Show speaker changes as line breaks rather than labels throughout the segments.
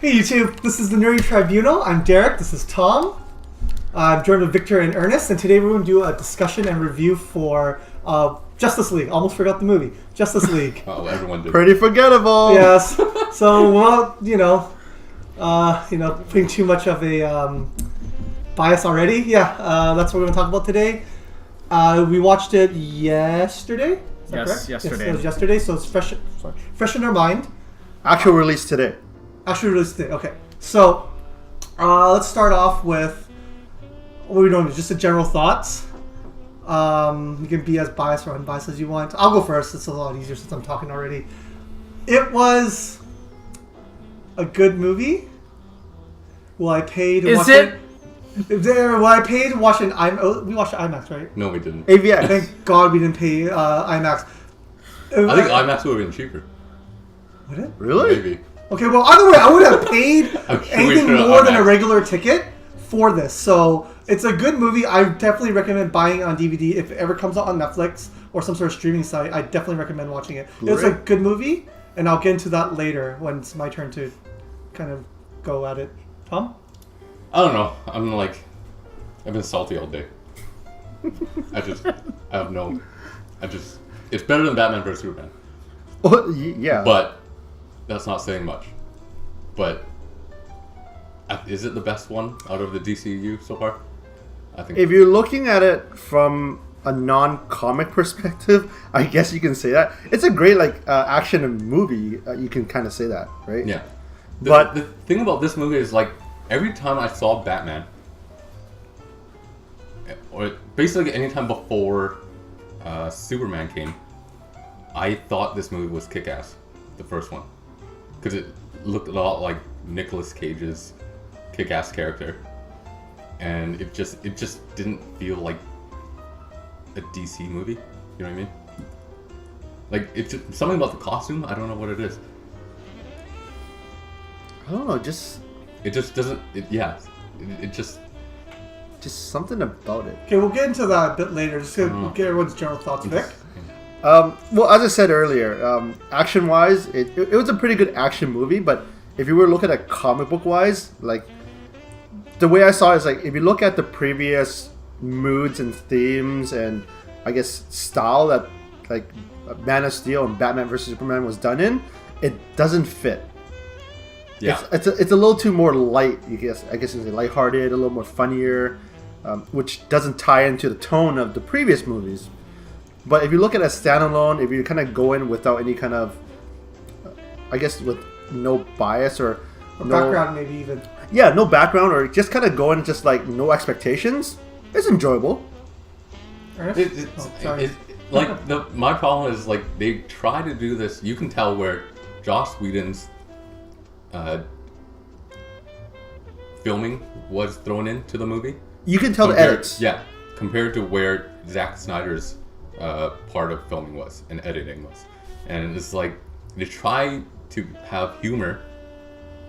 Hey YouTube, this is the Nerdy Tribunal. I'm Derek, this is Tom. I'm joined with Victor and Ernest, and today we're going to do a discussion and review for Justice League. Almost forgot the movie. Justice League.
Oh, everyone did.
Pretty forgettable.
Yes. So, well, putting too much of a bias already. Yeah, that's what we're going to talk about today. We watched it yesterday. Is that correct?
Yesterday.
Yes, it was yesterday, so it's fresh in our mind.
Actual release today.
Actually released it. Okay. So, let's start off with what we're doing. Just the general thoughts. You can be as biased or unbiased as you want. I'll go first. It's a lot easier since I'm talking already. It was a good movie. Will I pay to watch it? Will I pay to watch an IMAX? We watched IMAX, right?
No, we didn't.
AVX.
Thank God we didn't pay IMAX.
I think IMAX would have been cheaper.
Would it?
Really?
Maybe.
Okay, well, either way, I would have paid
I'm sure
anything
we should
more
have
than a
IMAX.
regular ticket for this. So it's a good movie. I definitely recommend buying it on DVD. If it ever comes out on Netflix or some sort of streaming site, I definitely recommend watching it. It's a good movie, and I'll get into that later when it's my turn to kind of go at it. Tom?
I don't know. I've been salty all day. It's better than Batman vs Superman.
Well, yeah.
But that's not saying much. But is it the best one out of the DCU so far? I think.
If you're looking at it from a non-comic perspective, I guess you can say that. It's a great action movie. You can kind of say that, right?
Yeah.
But
the thing about this movie is every time I saw Batman, or basically any time before Superman came, I thought this movie was Kick-Ass, the first one, because it looked a lot like Nicolas Cage's Kick-Ass character, and it just didn't feel like a DC movie. You know what I mean? It's just something about the costume. I don't know what it is.
I don't know,
It just doesn't. It just.
just something about it.
Okay, we'll get into that a bit later. Just to get everyone's general thoughts. Vic?
Well, as I said earlier, action-wise, it was a pretty good action movie. But if you were looking at comic book-wise, the way I saw it is if you look at the previous moods and themes and I guess style that Man of Steel and Batman vs Superman was done in, it doesn't fit.
Yeah.
It's a little too more light. I guess you can say lighthearted, a little more funnier, which doesn't tie into the tone of the previous movies. But if you look at it as standalone, if you kind of go in without any kind of, I guess with no bias or no
Background, maybe even.
Yeah, no background, or just kind of go in just no expectations, it's enjoyable.
Ernest? Sorry.
My problem is they try to do this. You can tell where Joss Whedon's filming was thrown into the movie.
You can tell the edits.
Yeah, compared to where Zack Snyder's part of filming was and editing was, and it's they try to have humor,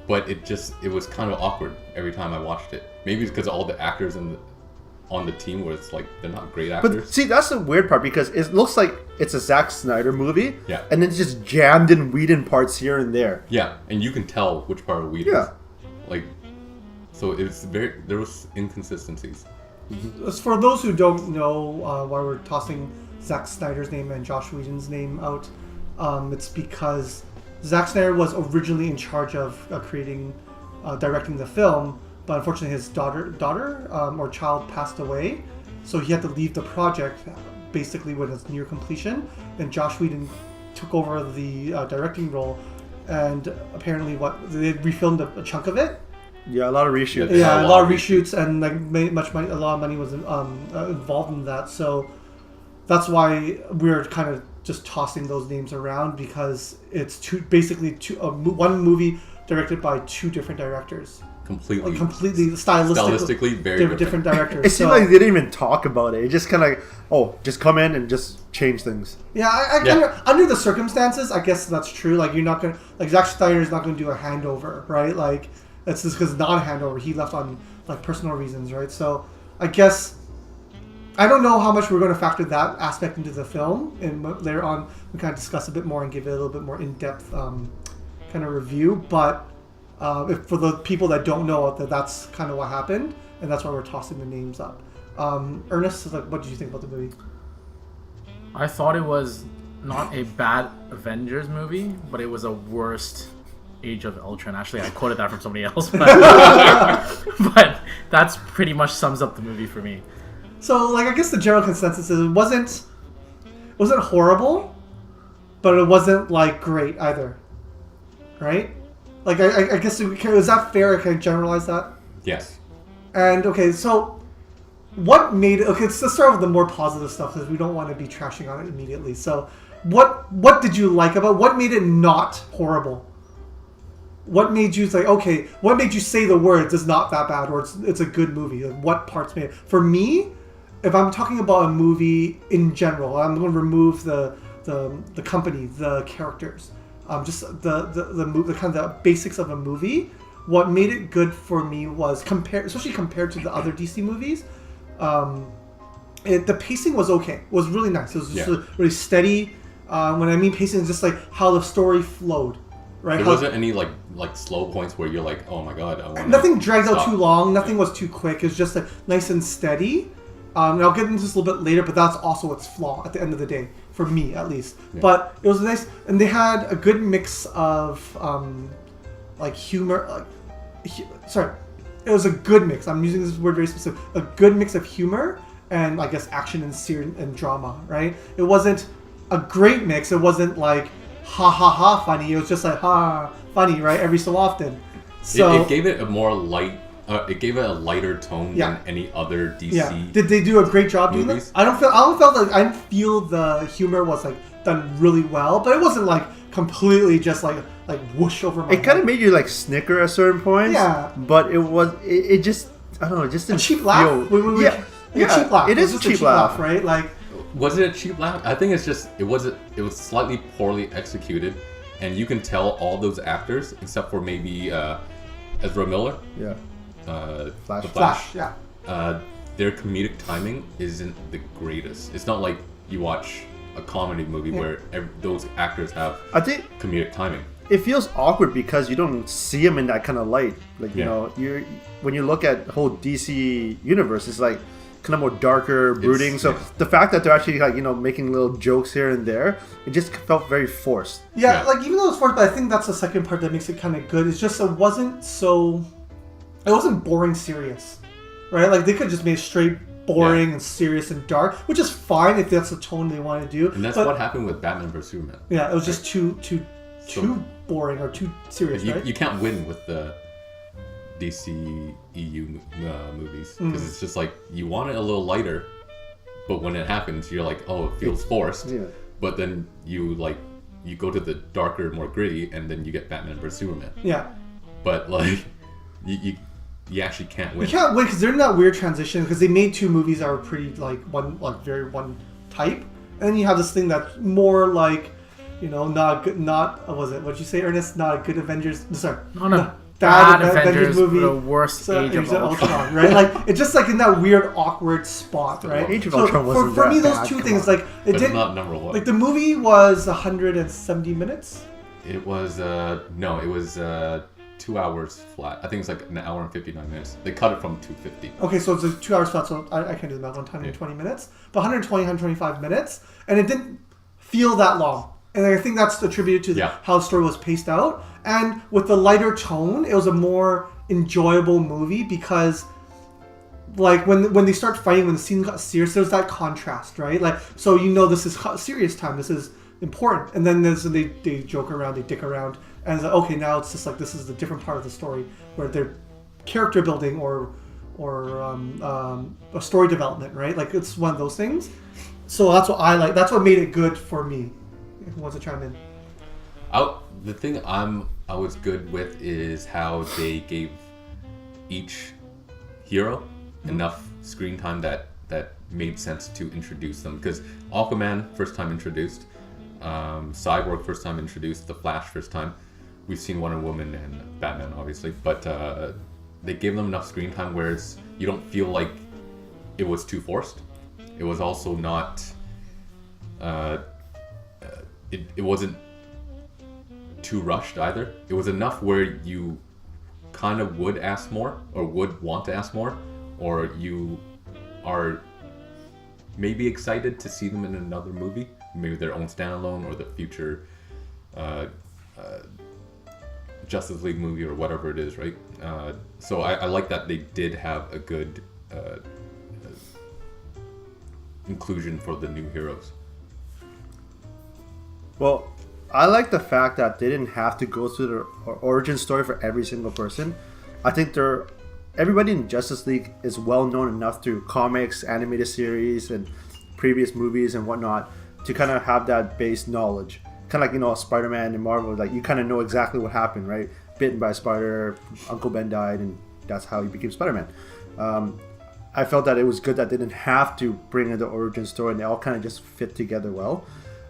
but it was kind of awkward every time I watched it. Maybe it's because all the actors on the team was they're not great actors.
But see, that's the weird part because it looks like it's a Zack Snyder movie,
Yeah.
and then it's just jammed in Whedon parts here and there.
Yeah, and you can tell which part of Whedon.
Yeah.
So it's there was inconsistencies.
As for those who don't know why we're tossing Zack Snyder's name and Josh Whedon's name out, it's because Zack Snyder was originally in charge of directing the film, but unfortunately his daughter or child passed away, so he had to leave the project basically when it's near completion, and Josh Whedon took over the directing role, and apparently they refilmed a chunk of it.
Yeah, a lot of reshoots.
Yeah, a lot of reshoots, and a lot of money was involved in that. So that's why we're kind of just tossing those names around, because it's one movie directed by two different directors.
Completely
stylistically
very
different directors.
It seemed like they didn't even talk about it. It just kind of just come in and just change things.
Yeah, I kind of, under the circumstances, I guess that's true. You're not gonna Zack Snyder's not gonna do a handover, right? That's just because it's not a handover. He left on personal reasons, right? So I guess I don't know how much we're going to factor that aspect into the film, and later on we kind of discuss a bit more and give it a little bit more in-depth kind of review. But if for the people that don't know, that's kind of what happened, and that's why we're tossing the names up. Ernest, like, what did you think about the movie?
I thought it was not a bad Avengers movie, but it was a worst Age of Ultron. Actually, I quoted that from somebody else, but that's pretty much sums up the movie for me.
So, like, I guess the general consensus is it wasn't horrible, but it wasn't like great either, right? Like, I guess is that fair? Can I generalize that?
Yes.
And okay, so what made it? Okay, let's start with the more positive stuff because we don't want to be trashing on it immediately. So, what did you like about? What made it not horrible? What made you say, okay, what made you say the words it's not that bad or it's a good movie? Like, what parts made it? For me, if I'm talking about a movie in general, I'm going to remove the company, the characters, just the kind of the basics of a movie. What made it good for me was especially compared to the other DC movies, the pacing was okay. It was really nice. It was just really steady. When I mean pacing, it's just like how the story flowed. Right?
There wasn't any like slow points where you're like, oh my god, I want.
Nothing dragged out too long. Nothing was too quick. It was just like nice and steady. And I'll get into this a little bit later, but that's also its flaw at the end of the day, for me at least. Yeah. But it was nice, and they had a good mix of like humor. It was a good mix. I'm using this word very specific. A good mix of humor and I guess action and drama. Right? It wasn't a great mix. It wasn't like ha ha ha funny. It was just like ha funny, right? Every so often. So
it gave it a more light. It gave it a lighter tone than any other DC.
Yeah. Did they do a great job doing this? I don't feel the humor was like done really well, but it wasn't like completely just like whoosh over my head.
It kind of made you like snicker at certain points.
Yeah.
But it just, I don't know, it just didn't
a cheap laugh.
Yeah.
A cheap laugh.
It is a cheap laugh,
right? Like.
Was it a cheap laugh? I think it's just it was slightly poorly executed, and you can tell all those actors except for maybe Ezra Miller.
Yeah.
Flash. Yeah.
Their comedic timing isn't the greatest. It's not like you watch a comedy movie where those actors have comedic timing.
It feels awkward because you don't see them in that kind of light. Like you know, when you look at the whole DC universe, it's like kind of more darker, brooding. So the fact that they're actually like making little jokes here and there, it just felt very forced.
Yeah, like even though it's forced, but I think that's the second part that makes it kind of good. It's just it wasn't boring serious, right? Like they could just made it straight boring and serious and dark, which is fine if that's the tone they want to do.
And that's what happened with Batman vs Superman.
Yeah, it was just too boring or too serious.
You can't win with the DC EU movies because it's just like you want it a little lighter, but when it happens, you're like, oh, it feels forced. Yeah. But then you go to the darker, more gritty, and then you get Batman vs Superman.
Yeah.
But like you actually can't win.
You can't win because they're in that weird transition because they made two movies that were pretty very one type, and then you have this thing that's more like, not good. Not was it? What'd you say, Ernest? Not a good Avengers. Sorry,
not bad Avengers movie. The worst Age of
Ultron, right? Like it's just like in that weird, awkward spot, right?
Age of Ultron wasn't
for me, those two things, like it did
not number one.
Like the movie was 170 minutes.
It was no, it was 2 hours flat. I think it's like an hour and 59 minutes. They cut it from 250.
Okay, so it's 2 hours flat, so I can't do the math, 120 minutes. But 125 minutes, and it didn't feel that long. And I think that's attributed to how the story was paced out. And with the lighter tone, it was a more enjoyable movie because like when they start fighting, when the scene got serious, there's that contrast, right? Like, so this is serious time, this is important. And then they joke around, they dick around. And it's like, okay, now it's just like this is the different part of the story where they're character building or a story development, right? Like it's one of those things. So that's what I like. That's what made it good for me. Who wants to chime in?
The thing I was good with is how they gave each hero enough screen time that made sense to introduce them. Because Aquaman first time introduced, Cyborg first time introduced, The Flash first time. We've seen Wonder Woman and Batman, obviously, but they gave them enough screen time where you don't feel like it was too forced. It was also not. It wasn't too rushed either. It was enough where you kind of would ask more or would want to ask more, or you are maybe excited to see them in another movie, maybe their own standalone or the future Justice League movie or whatever it is, right? So I like that they did have a good inclusion for the new heroes.
Well, I like the fact that they didn't have to go through the origin story for every single person. I think everybody in Justice League is well known enough through comics, animated series, and previous movies and whatnot to kind of have that base knowledge. Kind of like, Spider-Man and Marvel, like you kind of know exactly what happened, right? Bitten by a spider, Uncle Ben died, and that's how he became Spider-Man. I felt that it was good that they didn't have to bring in the origin story, and they all kind of just fit together well.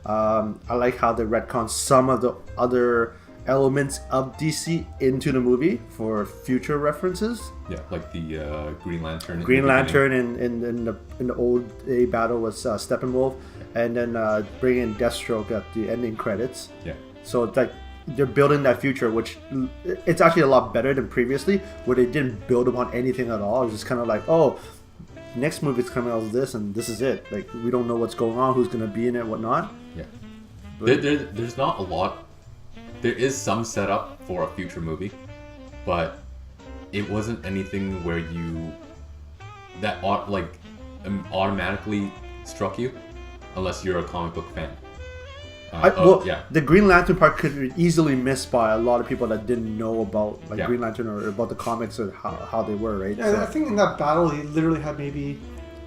I like how they retconned some of the other elements of DC into the movie for future references.
Yeah, like the Green Lantern.
Green Lantern in the old A battle was Steppenwolf, and then bring in Deathstroke at the ending credits.
Yeah.
So it's like they're building that future, which it's actually a lot better than previously, where they didn't build upon anything at all. It was just kind of like, oh, next movie's coming out of this, and this is it. Like we don't know what's going on, who's gonna be in it, whatnot.
Yeah. There's not a lot. There is some setup for a future movie, but it wasn't anything where that automatically struck you, unless you're a comic book fan. The Green Lantern part could be easily missed by a lot of people that didn't know about Green Lantern or about the comics or how they were, right?
Yeah, so. I think in that battle he literally had maybe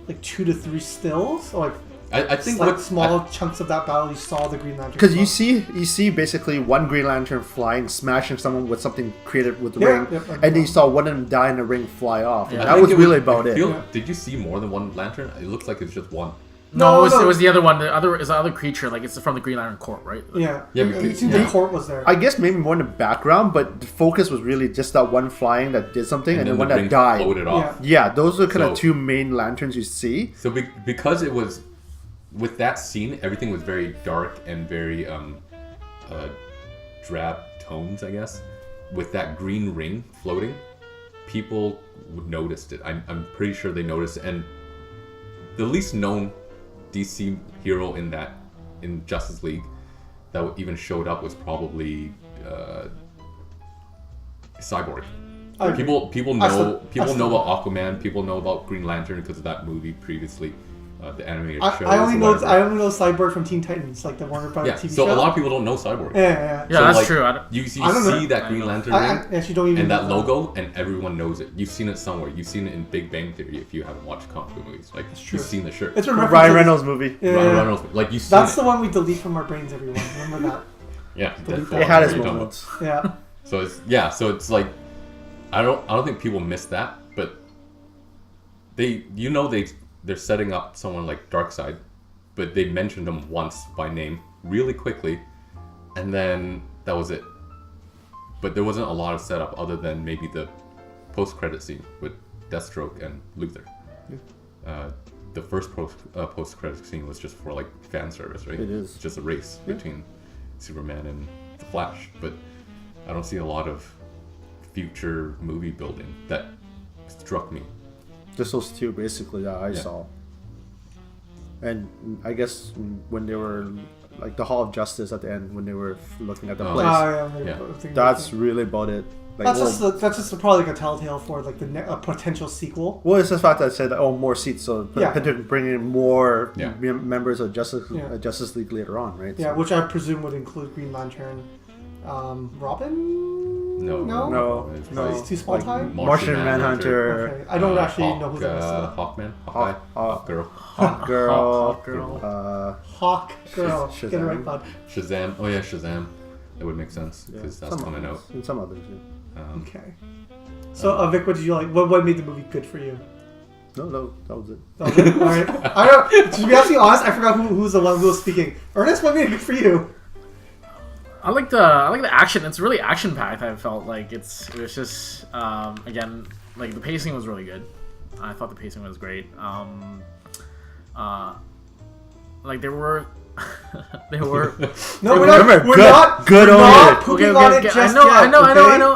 2 to 3 stills, or I think small chunks of that battle you saw the Green Lantern.
Because you see basically one Green Lantern flying, smashing someone with something created with the ring, and then you saw one of them die in the ring, fly off. Yeah. That was really about it.
Did you see more than one lantern? It looks like it's just one.
No, it was the other one. The other creature, like it's from the Green Lantern Corps, right?
Yeah. The Corps was there.
I guess maybe more in the background, but the focus was really just that one flying that did something, and then one that died.
Floated off.
Yeah, those are kind of two main lanterns you see.
So because it was, with that scene, everything was very dark and very drab tones, I guess. With that green ring floating, people noticed it. I'm pretty sure they noticed it. And the least known DC hero in Justice League that even showed up was probably Cyborg. People know about Aquaman. People know about Green Lantern because of that movie previously, the animated show.
I only know Cyborg from Teen Titans, like the Warner Brothers TV show.
So a lot of people don't know Cyborg.
Yeah,
so
that's true.
You see that Green Lantern ring and that logo, and everyone knows it. You've seen it somewhere. You've seen it in Big Bang Theory if you haven't watched comic book movies. Like you've seen the shirt.
It's a
Ryan Reynolds movie.
Yeah.
Ryan Reynolds, like you.
That's the one we delete from our brains, everyone. Remember that?
Yeah,
it had its moments.
Yeah.
So it's like I don't think people miss that, but they're setting up someone like Darkseid, but they mentioned him once by name really quickly, and then that was it. But there wasn't a lot of setup other than maybe the post-credit scene with Deathstroke and Luthor. Yeah. The first post-credit scene was just for fan service, right?
It is.
It's just a race between Superman and the Flash, but I don't see a lot of future movie building that struck me.
Just those two, basically, that I saw. And I guess when they were the Hall of Justice at the end, when they were looking at the place, that's really about it.
That's just probably a telltale for a potential sequel.
Well, it's the fact that I said more seats, so bring in more members of Justice League later on, right?
Yeah, which I presume would include Green Lantern, Robin.
No.
It's too small time.
Martian Manhunter.
Okay. I don't actually know who that is.
Hawkman, Hawkgirl,
Hawkgirl. Get it right, bud.
Shazam. Oh yeah, Shazam. That would make sense because that's coming out.
And some others.
Okay. So, Vic, what did you like? What made the movie good for you?
No, that was it.
All right. I don't. To be absolutely honest, I forgot who's the one who was speaking. Ernest, what made it good for you?
I like the action. It's really action packed. I felt like it was just again the pacing was really good. I thought the pacing was great. There were They were.
No, we're
Remember,
not. We're
good-
not.
good
we're
on
not
it.
pooping on it just
I
yet.
know.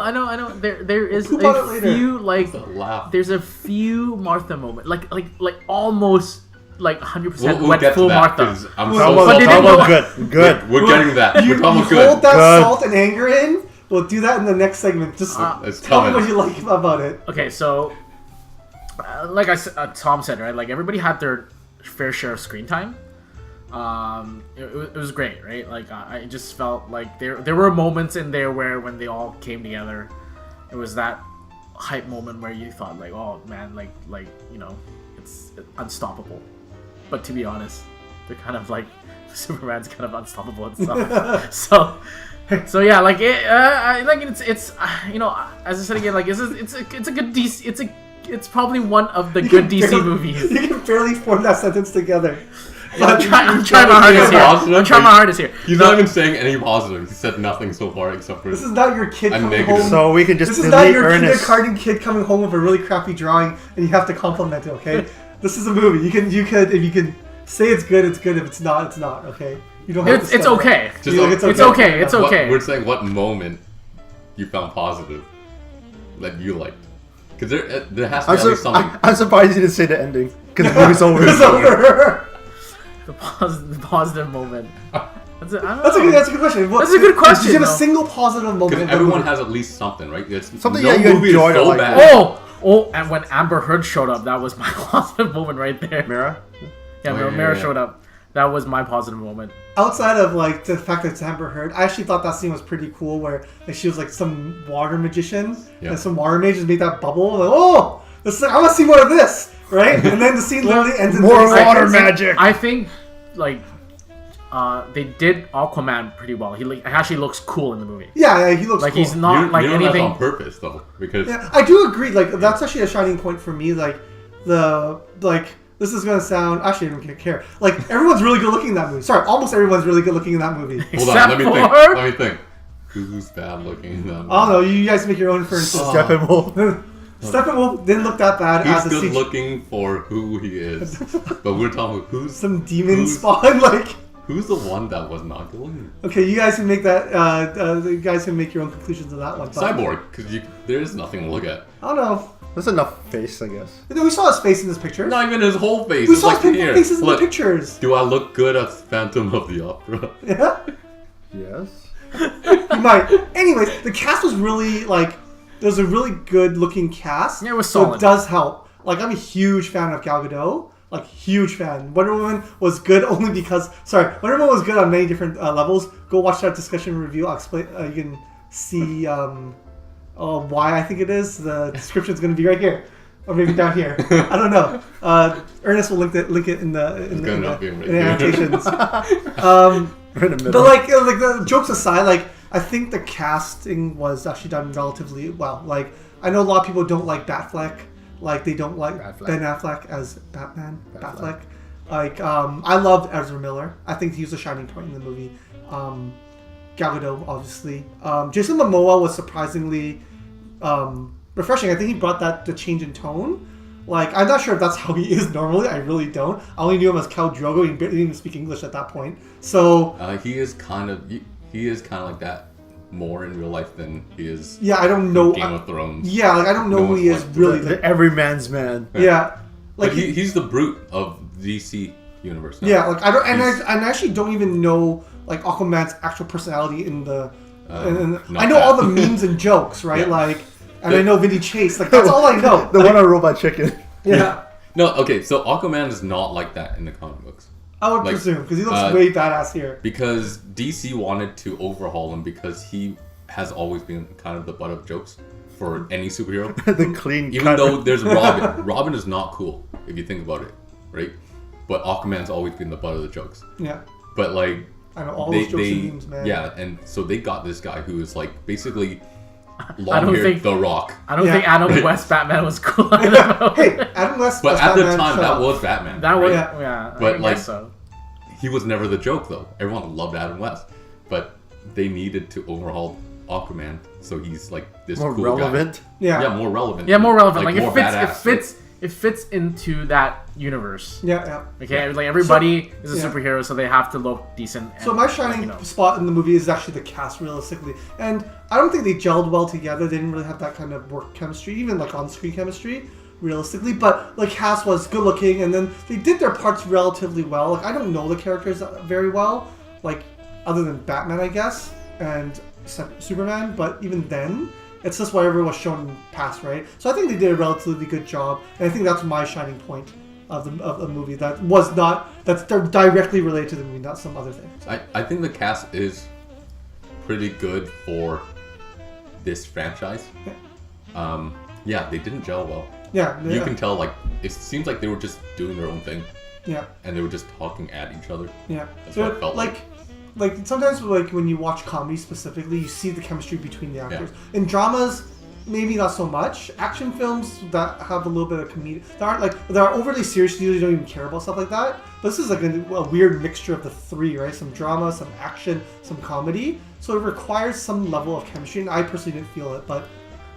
Okay?
There is
Poop on it
a
later.
few like.
It's a laugh.
There's a few Martha moments, like almost like 100%
We'll
went
get to
full
that
Martha.
'cause I'm
Well,
so
Talk
But they
about,
didn't
talk
go-
about good.
We're getting to that.
You,
We're talking
you hold
good.
that
Good.
salt and anger in. We'll do that in the next segment. Just
It's
tell me
coming.
what you like about it.
Okay, so like Tom said, right? Like everybody had their fair share of screen time. It was great, right? Like I just felt like there were moments in there where when they all came together, it was that hype moment where you thought like, oh man, like it's unstoppable. But to be honest, they're kind of like Superman's kind of unstoppable and stuff. So yeah, like I like it's as I said again, like it's a good DC. It's probably one of the good DC movies.
You can barely form that sentence together.
I'm trying my hardest here. I'm trying my hardest here.
He's not even saying any positive. He said nothing so far except for.
This is not your kid
A
coming
negative.
home.
So we can just
This is not
delete
your
Ernest.
kindergarten kid coming home with a really crappy drawing, and you have to compliment it. Okay, this is a movie. You could if you can say it's good, it's good. If it's not, it's not. Okay, you don't have to.
It's
stop it.
okay.
Just
Yeah,
like-
it's
It's
okay.
okay. It's
What-
okay.
We're saying what moment you found positive that you liked. Because there has to be at least something.
I'm surprised you didn't say the ending because the movie's over.
It's over.
The positive moment. That's a
That's a good question. What,
That's a good question,
Did you have a
though.
single positive moment?
Because
in the
everyone
movie?
has at least something, right? It's,
Something
no
that you
movie is
enjoyed or
so
like.
bad.
Oh, and when Amber Heard showed up, that was my positive moment right there.
Mira?
Yeah,
Oh,
when
yeah,
Mara
yeah.
showed up. That was my positive moment.
Outside of like the fact that it's Amber Heard, I actually thought that scene was pretty cool. Where like she was like some water magician,
Yeah.
and some water mages made that bubble. Like, oh, this is, I want to see more of this, right? And then the scene literally ends in
More
30
water
seconds.
magic.
I think, like, they did Aquaman pretty well. He actually looks cool in the movie.
Yeah, he looks
Like
cool.
he's not like
you know
anything.
that's on purpose though, because
Yeah, I do agree. Like that's actually a shining point for me. Like this is gonna sound actually I don't care. Like everyone's really good looking in that movie. Sorry, almost everyone's really good looking in that movie.
hold on,
Except
let me think.
for-
Let me think. Who's bad looking in that?
I don't know. You guys make your own inferences.
Steppenwolf.
Steppenwolf didn't look that bad as
He's
a
good
CG.
looking for who he is, but we're talking about who's
Some demon
who's-
spawn. Like
who's the one that was not good looking.
okay, you guys can make that. You guys can make your own conclusions on that one. But
Cyborg, because there's nothing to look at.
I don't know.
That's enough face, I guess.
We saw his face in this picture.
Not even his whole face.
we
It's
saw
like
his
here.
faces in
Look,
the pictures.
do I look good as Phantom of the Opera?
Yeah.
Yes.
You might. Anyways, the cast was really like. It was a really good looking cast.
Yeah, it was
So
solid.
it does help. Like I'm a huge fan of Gal Gadot. Like huge fan. Wonder Woman was good only because. Sorry, Wonder Woman was good on many different levels. Go watch that discussion review. I'll explain. You can see why I think it is. The description's going to be right here. Or maybe down here. I don't know. Ernest will link it in the
gonna not be right
in the
here.
annotations.
We're in the middle.
But like the jokes aside, like I think the casting was actually done relatively well. Like I know a lot of people don't like Batfleck, like they don't like
Batfleck.
Ben Affleck as Batman.
Batfleck.
Batfleck. Like I loved Ezra Miller. I think he was a shining point in the movie. Gal Gadot, obviously. Jason Momoa was surprisingly refreshing. I think he brought the change in tone. Like I'm not sure if that's how he is normally. I really don't. I only knew him as Khal Drogo. He didn't even speak English at that point. So
He is kind of like that more in real life than he is
yeah, I don't know.
Game of Thrones.
Yeah, like I don't know
No
who he
one's
is
like
really.
The
Like,
every man's man.
yeah, like
Like he's the brute of DC universe now.
yeah, like I don't, and
He's-
I actually don't even know like Aquaman's actual personality in the. and
not
I know
that.
all the memes and jokes, right?
Yeah.
Like, and I know Vinny Chase. Like that's all I know.
The one on Robot Chicken.
Yeah,
No, okay, so Aquaman is not like that in the comic books.
I would
Like,
presume because he looks way badass here.
Because DC wanted to overhaul him because he has always been kind of the butt of jokes for any superhero.
The clean
Even
cut.
though there's Robin. Robin is not cool, if you think about it, right? But Aquaman's always been the butt of the jokes.
Yeah,
But like
I know all those jokes and memes, man.
yeah, and so they got this guy who is like basically
I
long
don't
haired
think-
The Rock.
I don't
Yeah.
think Adam West Batman was cool. Enough.
Hey, Adam West.
But
was
at the
Batman,
time
shut
that
up.
was Batman.
That was
right?
yeah.
But,
I
like,
guess so.
He was never the joke though. Everyone loved Adam West. But they needed to overhaul Aquaman so he's like this
more
cool
relevant.
guy.
Yeah.
Yeah, more relevant.
Yeah, more relevant. Like,
more
it fits.
badass.
it fits into that universe.
Yeah.
Okay, like everybody is a
yeah.
superhero, so they have to look decent.
So
and,
my shining spot in the movie is actually the cast, realistically, and I don't think they gelled well together. They didn't really have that kind of work chemistry, even like on-screen chemistry, realistically. But like Cass was good looking, and then they did their parts relatively well. Like I don't know the characters very well, like other than Batman, I guess, and Superman. But even then, it's just whatever was shown past, right? So I think they did a relatively good job, and I think that's my shining point of the movie. That's directly related to the movie, not some other thing.
I think the cast is pretty good for this franchise. Yeah, they didn't gel well.
Yeah.
You can tell, like, it seems like they were just doing their own thing.
Yeah.
And they were just talking at each other.
Yeah.
That's what it felt like.
Like sometimes, like when you watch comedy specifically, you see the chemistry between the actors. In dramas, maybe not so much. Action films that have a little bit of comedy, that are overly serious. You usually don't even care about stuff like that. But this is like a weird mixture of the three, right? Some drama, some action, some comedy. So it requires some level of chemistry, and I personally didn't feel it, but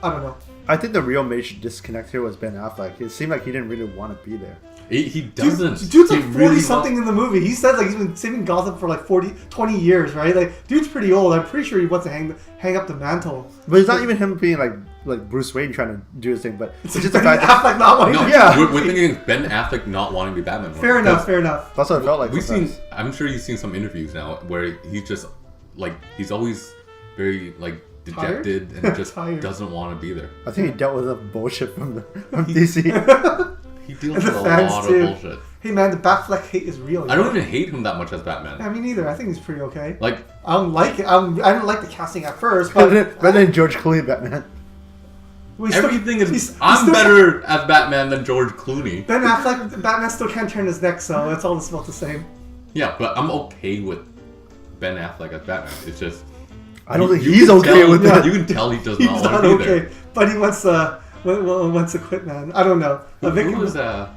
I don't know.
I think the real major disconnect here was Ben Affleck. It seemed like he didn't really want to be there.
He doesn't.
Dude's like
He
40
really
something in the movie. He said like he's been saving Gotham for like 20 years, right? Like dude's pretty old. I'm pretty sure he wants to hang up the mantle.
But it's not even him being like Bruce Wayne trying to do his thing, but it's just the
Ben
fact that
Affleck not wanting
No,
to.
Yeah.
we're thinking it's Ben Affleck not wanting to be Batman.
Fair enough.
that's what it felt like.
We've
sometimes.
seen. I'm sure you've seen some interviews now where he's just like he's always very like dejected and just
Tired.
doesn't want to be there.
I think he dealt with enough bullshit from DC.
He deals
And
with
the
a
fans
lot
too.
of bullshit.
Hey man, the Batfleck hate is real.
I don't even hate him that much as Batman.
Yeah, me neither. I think he's pretty okay.
Like
I don't like it. I didn't like the casting at first, but
Better than George Clooney Batman.
we still-
everything is.
he's
I'm
still-
better as Batman than George Clooney.
Ben Affleck, Batman still can't turn his neck, so it's all about the same.
Yeah, but I'm okay with Ben Affleck as Batman. It's just.
I don't think
you
he's
can
okay
tell-
with that.
You can tell he does
He's
not
not
want to be
okay,
there.
but he wants to quit, man. I don't know.
Who was I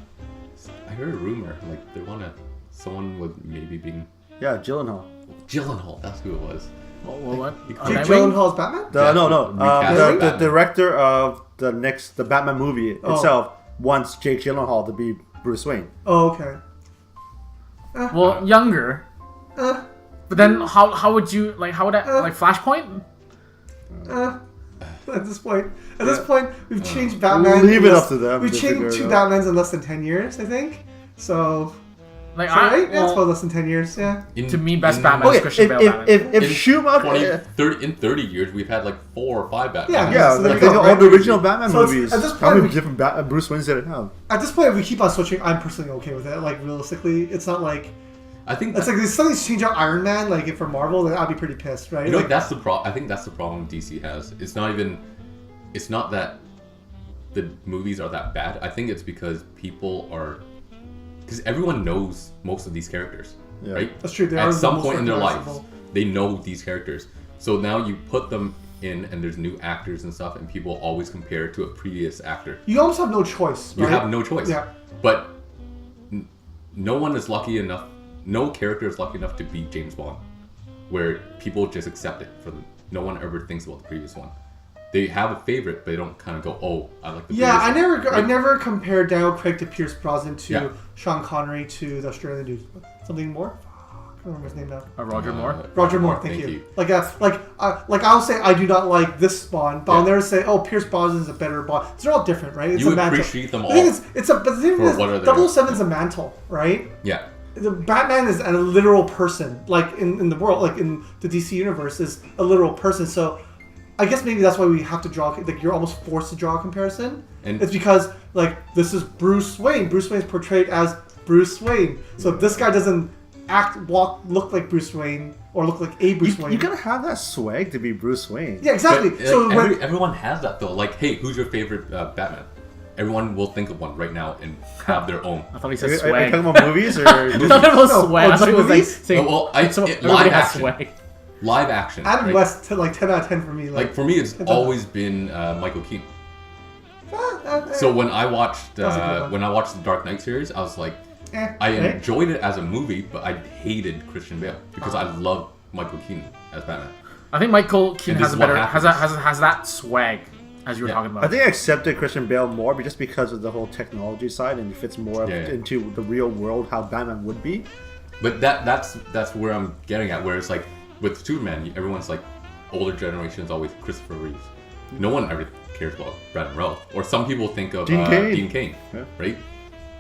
heard a rumor like they want someone with maybe being
Yeah, Gyllenhaal.
Gyllenhaal. That's who it was.
What?
Jake
Nightwing?
Gyllenhaal's Batman?
No.
Recast
The
Batman.
director of the Batman movie
Oh.
itself wants Jake Gyllenhaal to be Bruce Wayne.
Oh, okay.
Well, younger.
Uh,
But then how would you how would that like Flashpoint?
at this point, we've changed Batman.
Leave it up to them
We've
to
changed
figure it
2
out.
Batmans in less than 10 years, I think. So,
Like
right? Yeah, it's
well,
about less than 10 years. Yeah.
to me, best Batman is
Okay,
Christian Bale. Batman.
if
In
Schumacher,
30 years, we've had like 4 or 5 Batman.
yeah,
So there
like
you go,
all
right?
the original Batman
So it's-
movies.
at this
How
point,
many different Bruce Waynes did it have?
At this point, if we keep on switching, I'm personally okay with it. Like realistically, it's not like
I think
it's like if something's change out Iron Man, like if for Marvel, then I'd be pretty pissed, right?
you know
Like,
that's the problem. I think that's the problem DC has. It's not that the movies are that bad. I think it's because because everyone knows most of these characters,
Yeah.
right?
That's true, they are
At
the
some
most
point in their lives,
recognizable.
they know these characters. So now you put them in, and there's new actors and stuff, and people always compare it to a previous actor.
you almost have no choice.
You
right?
have no choice.
Yeah.
But no one is lucky enough. No character is lucky enough to be James Bond, where people just accept it for them. No one ever thinks about the previous one. They have a favorite, but they don't kind of go, "Oh, I like the."
Yeah, I
previous one."
never, I
Right?
never compared Daniel Craig to Pierce Brosnan to
Yeah.
Sean Connery to the Australian dude. Something more? I can't remember his name now.
Roger Moore.
Roger Moore, thank you. Like I'll say I do not like this Bond, but I'll
Yeah.
never say, oh, Pierce Brosnan is a better Bond. They're all different, right? It's
You
a mantle.
appreciate them
The thing
all
is, but the thing
for
is,
what are they?
007 is a mantle, right?
Yeah.
The Batman is a literal person, like in the world, like in the DC universe, is a literal person. So I guess maybe that's why we have to draw, like you're almost forced to draw a comparison.
And-
it's because like this is Bruce Wayne. Bruce Wayne is portrayed as Bruce Wayne. So if this guy doesn't look like Bruce Wayne or look like a Bruce Wayne.
You gotta have that swag to be Bruce Wayne.
Yeah, exactly.
But,
So
like, everyone has that though. Like, hey, who's your favorite Batman? Everyone will think of one right now and have their own.
I thought he
Are
said
you
swag.
talking about movies or?
I thought it was
No,
swag. I thought it was like
movies?
saying,
Oh, well,
everybody
live
has
action.
swag.
Live action.
Adam
right?
West to like 10 out of 10 for me.
Like for me, it's always been Michael Keaton. So when I watched
That was a good one.
the Dark Knight series, I was like, I
right?
enjoyed it as a movie, but I hated Christian Bale because I love Michael Keaton as Batman.
I think Michael Keaton
And this
has a
is what
better
happens.
has that swag as you were
Yeah.
talking about.
I think I accepted Christian Bale more, but just because of the whole technology side, and it fits more into the real world how Batman would be.
But that's where I'm getting at. Where it's like with Superman, everyone's like, older generations always Christopher Reeves. No one ever cares about Brandon Routh. Or some people think of Dean Cain,
Yeah.
right?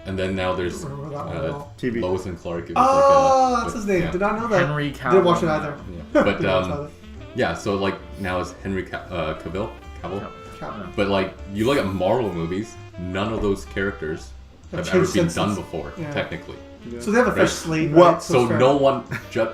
And then now there's
Remember that one at all?
TV.
Lois and Clark. It was
Oh, that's his name.
yeah.
Did not know that.
Henry Cavill.
Didn't watch it either.
Yeah. But
Didn't watch it either.
yeah, so like now it's Henry Cavill.
Cavill.
But like you look at Marvel movies, none of those characters
Have
have ever
changed
been
since-
done before,
yeah.
technically.
So they have a fresh
Right.
slate.
Well,
right?
So
it's fair.
no one,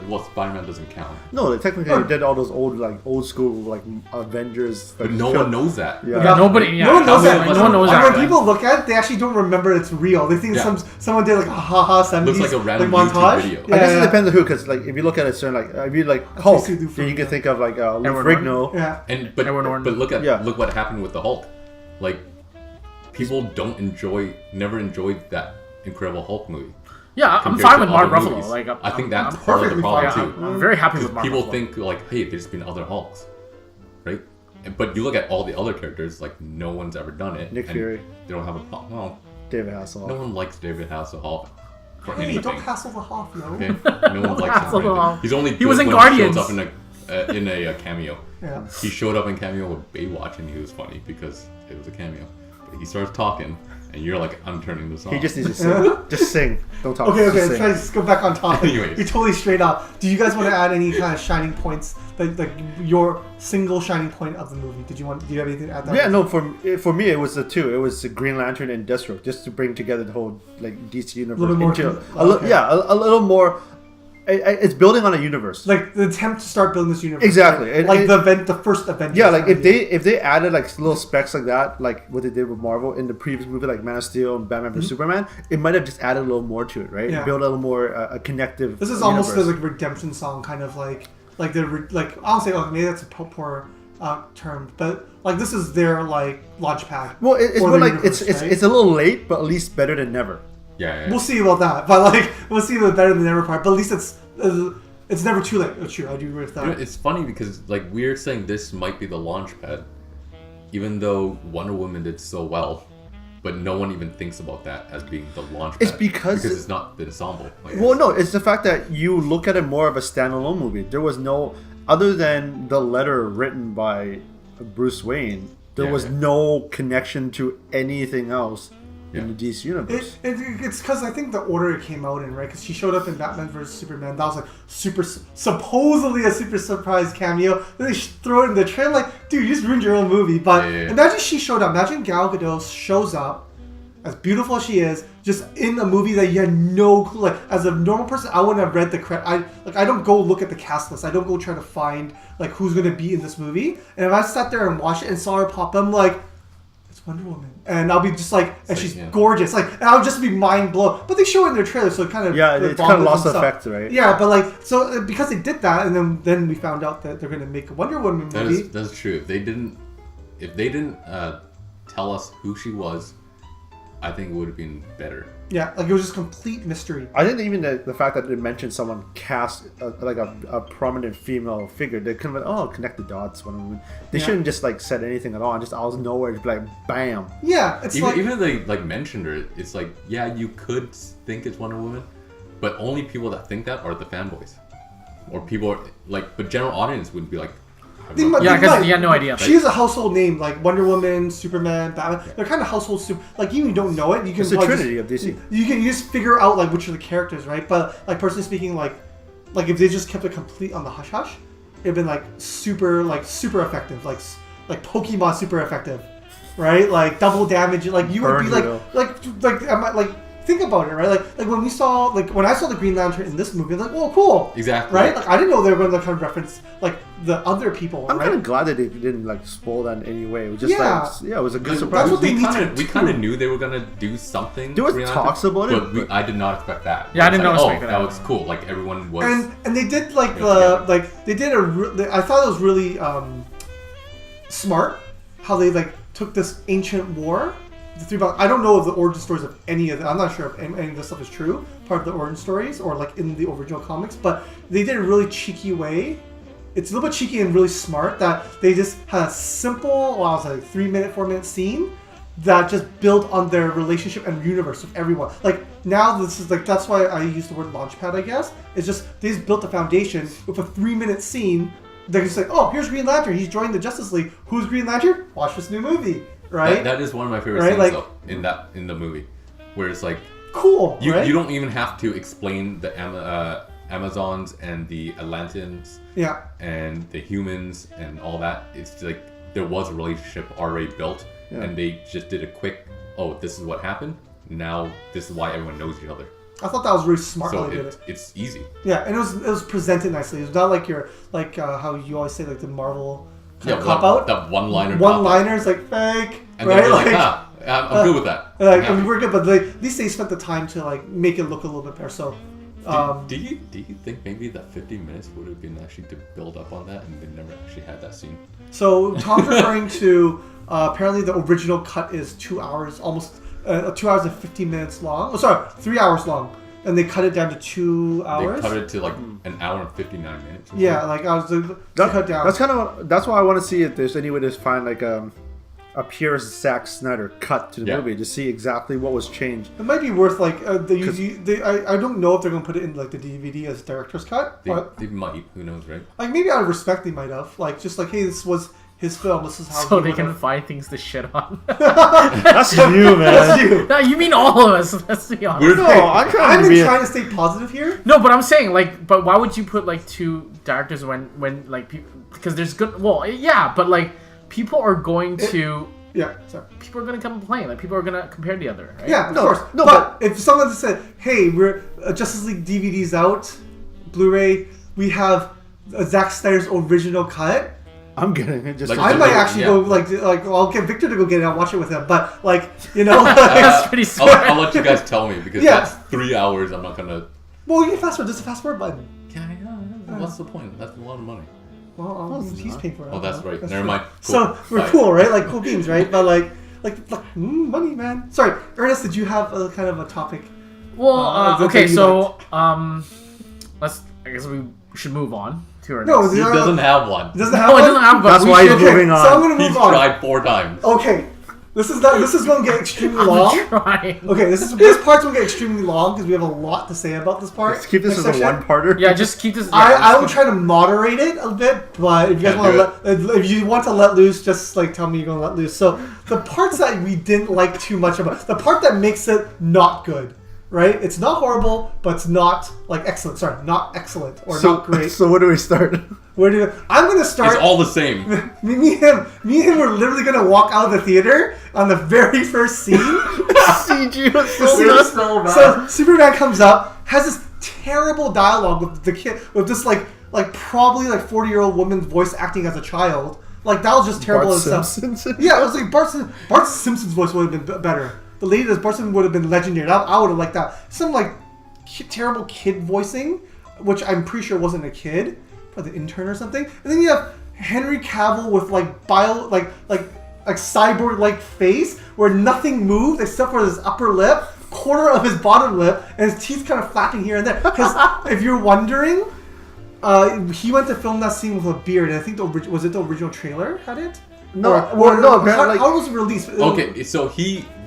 well, Spider-Man doesn't count.
No, they technically did all those old school like Avengers.
But
like,
no
film-
one knows that.
Yeah.
Yeah, nobody. Yeah,
No one knows that.
No one knows
And
that.
when people look at it, they actually don't remember it's real. They think
Yeah.
someone did like a haha 70s
Looks like a random
like,
YouTube
montage.
video.
Yeah,
I guess
yeah.
it depends on who, because like if you look at it, certain like if you like Hulk,
basically do
then you can
for-
think of like Lou
Edward
Ferrigno.
Yeah.
And but
Edward Norton.
but
Yeah.
look what happened with the Hulk. Like people never enjoyed that Incredible Hulk movie.
Yeah, I'm
compared
fine
to
with Mark
other
Ruffalo.
movies.
Like,
I think that's
I'm
part of the
perfectly
problem
fine.
too.
I'm very happy with
Because
Mark
people
Ruffalo.
think like, hey, there's been other Hulks, right? But you look at all the other characters, like no one's ever done it.
Nick
and
Fury.
They don't have a problem. Well,
David Hasselhoff.
no one likes David Hasselhoff for
Hey,
anything.
don't hassle the Hoff, yo.
Okay, no one likes him for
Hasselhoff.
anything. He's only
He was
good
in
when
Guardians.
He shows up in a cameo.
Yeah.
He showed up in cameo with Baywatch, and he was funny because it was a cameo. But he starts talking, and you're like, I'm turning this off.
He just needs to sing. Just sing. Don't talk.
Okay,
Just
let's
sing.
try to go back on topic.
Anyways.
You're totally straight up. Do you guys want to add any kind of shining points, like your single shining point of the movie? Do you have anything to add? That
Yeah, no. For me, it was the two. It was the Green Lantern and Deathstroke, just to bring together the whole like DC universe.
Little more
into
con-
a li-
okay.
yeah, a little more. It's building on a universe.
Like the attempt to start building this universe.
Exactly.
Like the first Avengers.
Yeah, like
kind
if
of
they added like little specs like that, like what they did with Marvel in the previous movie, like Man of Steel and Batman vs Superman, it might have just added a little more to it, right?
Yeah.
Build a little more a connective.
This is almost the
universe.
like redemption song, kind of like I'll say, oh, maybe that's a poor term, but like this is their like launch pad.
Well, it's
for
more
the
like
universe,
it's
right?
it's a little late, but at least better than never.
yeah.
We'll see about that, but like we'll see the better than never part. But at least it's never too late. It's true. I do agree with that.
You know, it's funny because like we're saying this might be the launch pad, even though Wonder Woman did so well, but no one even thinks about that as being the launch pad.
It's because
it's not the ensemble. Like,
Well, no, it's the fact that you look at it more of a standalone movie. There was no, other than the letter written by Bruce Wayne, there
Yeah,
was
yeah.
no connection to anything else in
Yeah.
the DC universe.
It's because I think the order it came out in, right? Because she showed up in Batman vs Superman. That was like supposedly a super surprise cameo. Then they throw it in the trailer, like, dude, you just ruined your own movie. But
Yeah.
imagine she showed up. Imagine Gal Gadot shows up, as beautiful as she is, just in a movie that you had no clue. Like, as a normal person, I wouldn't have read the credit. I don't go look at the cast list. I don't go try to find like who's gonna be in this movie. And if I sat there and watched it and saw her pop, I'm like, it's Wonder Woman, and I'll be just like, and
like,
she's
yeah.
gorgeous, like, and I'll just be mind blown. But they show it in their trailer, so it kind of
Yeah, it's kind of lost effect, right?
Yeah, but like, so because they did that, and then we found out that they're gonna make a Wonder Woman movie.
That's true. If they didn't tell us who she was, I think it would have been better.
Yeah, like it was just complete mystery.
I think even the fact that they mentioned someone cast like a prominent female figure, they kind of connect the dots. When they
Yeah.
shouldn't just like said anything at all, and just out of nowhere, just be like bam.
Yeah, it's like
Even if they like mentioned her, it's like, yeah, you could think it's Wonder Woman, but only people that think that are the fanboys, or people are, like, but general audience would be like, I have
They
no-
might-
Yeah, because
Right.
you had no idea.
she is a household name, like Wonder Woman, Superman, Batman. They're kind of household super. Like even if you don't know it, you can.
It's the
probably
trinity of DC.
You can just figure out like which are the characters, right? But like personally speaking, like if they just kept it complete on the hush hush, it'd been like super effective, like Pokemon super effective, right? Like double damage, like you would
Burn
be like
hero.
like think about it, right? Like when we saw when I saw the Green Lantern in this movie, I'm like, oh cool,
Exactly.
right? Like I didn't know they were going to kind of reference like the other people,
I'm
right?
kind of glad that they didn't like spoil that in any way. It was just
Yeah.
it was a good
Like,
surprise.
That's what they
we
need
kind of
to
we kind
do.
of knew they were gonna do something.
There was
Green
talks
Lantern,
about it,
but I did not expect that.
Yeah, I
It's
didn't
like,
expect
that
that.
was cool. Like everyone was.
And they did like
Yeah,
the they did I thought it was really smart how they like took this ancient war. I don't know of the origin stories of any of them. I'm not sure if any of this stuff is true, part of the origin stories or like in the original comics, but they did a really cheeky way it's a little bit cheeky and really smart that they just had a simple, well, I was like 3-minute, 4-minute scene that just built on their relationship and universe with everyone. Like now, this is like that's why I use the word launchpad. I guess it's just they just built a foundation with a 3-minute scene. They're just like, oh, here's Green Lantern. He's joined the Justice League. Who's Green Lantern? Watch this new movie, right?
That is one of my favorite
Right,
scenes
like-
though, in the movie, where it's like
Cool,
you
right?
you don't even have to explain the Amazons and the Atlanteans
Yeah,
and the humans and all that. It's like there was a relationship already built, and they just did a quick, oh, this is what happened. Now this is why everyone knows each other.
I thought that was really smart how
So
they did it.
it's easy.
Yeah, and it was presented nicely. It was not like your how you always say like the Marvel
Yeah,
cop out.
that one-liner.
One-liners like fake,
And
right?
then like, I'm good with that.
Like,
I'm
I mean,
happy.
we're good, but at least they spent the time to like make it look a little bit better. So,
Do you think maybe that 50 minutes would have been actually to build up on that, and they never actually had that scene?
so Tom's referring to apparently the original cut is 2 hours, almost 2 hours and 15 minutes long. Oh, sorry, 3 hours long, and they cut it down to 2 hours.
They cut it to like an hour and 59 minutes. or
Yeah,
something.
like I was cut down.
That's kind of that's why I want to see if there's any way to find like a pure Zack Snyder cut to the
Yeah.
movie to see exactly what was changed.
It might be worth like I don't know if they're gonna put it in like the DVD as director's cut, but
They might. Who knows, right?
like maybe out of respect they might have like just like hey, this was his film. This is how
So
he
they
would
can
have-
find things to shit on.
That's you, man.
That's you.
No, you mean all of us. Let's be honest.
We're-
No, I'm trying
I've
to
been
be.
trying to stay positive here.
No, but I'm saying like, but why would you put like two directors when like people? Because there's good. Well, yeah, but like people are going to
Yeah, sorry.
people are going to complain. Like people are going to compare the other. Right?
Yeah, of
No,
course.
no,
but if someone said, "Hey, we're Justice League DVD's out, Blu-ray. We have Zack Snyder's original cut."
I'm getting it. Just
Like,
I
Just
might
like-
actually
yeah.
go like I'll get Victor to go get it. I'll watch it with him. But like you know,
That's pretty
I'll,
smart.
I'll let you guys tell me because
Yeah.
that's 3 hours. I'm not gonna.
well, you can fast forward. There's a fast forward button.
Yeah, what's the point? That's a lot of money.
Well, he's paying for it.
Oh, that's right. Never
true.
mind.
So
Cool.
we're
Bye.
cool, right? Like cool beams, right? But like money, man. Sorry, Ernest. Did you have a kind of a topic?
Well,
that
okay,
you
so let's. I guess we should move on to our
No,
next.
He doesn't have one.
It doesn't have.
No, it
one?
doesn't have. But
That's
we
why
should,
he's moving on.
So I'm gonna move
He's
on.
tried 4 times.
Okay, this is going to get extremely long.
try.
Okay, this part's gonna get extremely long because we have a lot to say about this part.
Let's keep this as
Next
a
section.
one-parter.
Yeah, just keep this.
I will try to moderate it a bit, but if you guys
Can't
want
do
to if you want to let loose, just like tell me you're gonna let loose. So the parts that we didn't like too much about, the part that makes it not good, right? It's not horrible, but it's not like excellent. Sorry, not excellent or not great.
So where do we start?
I'm gonna start.
It's all the same.
Me and him were literally gonna walk out of the theater on the very first scene.
CG was so bad.
So Superman comes up, has this terrible dialogue with the kid, with this like probably like 40-year-old woman's voice acting as a child. Like that was just terrible
Bart
as stuff.
Simpson?
Yeah, it was like Bart Simpson's voice would have been better. The lady as Bart Simpson would have been legendary. I would have liked that. Some like terrible kid voicing, which I'm pretty sure wasn't a kid, probably the intern or something. And then you have Henry Cavill with like cyborg like face where nothing moved except for his upper lip, corner of his bottom lip, and his teeth kind of flapping here and there. Because if you're wondering, he went to film that scene with a beard, and I think was it the original trailer had it?
No,
or
no,
how was it released?
Okay, so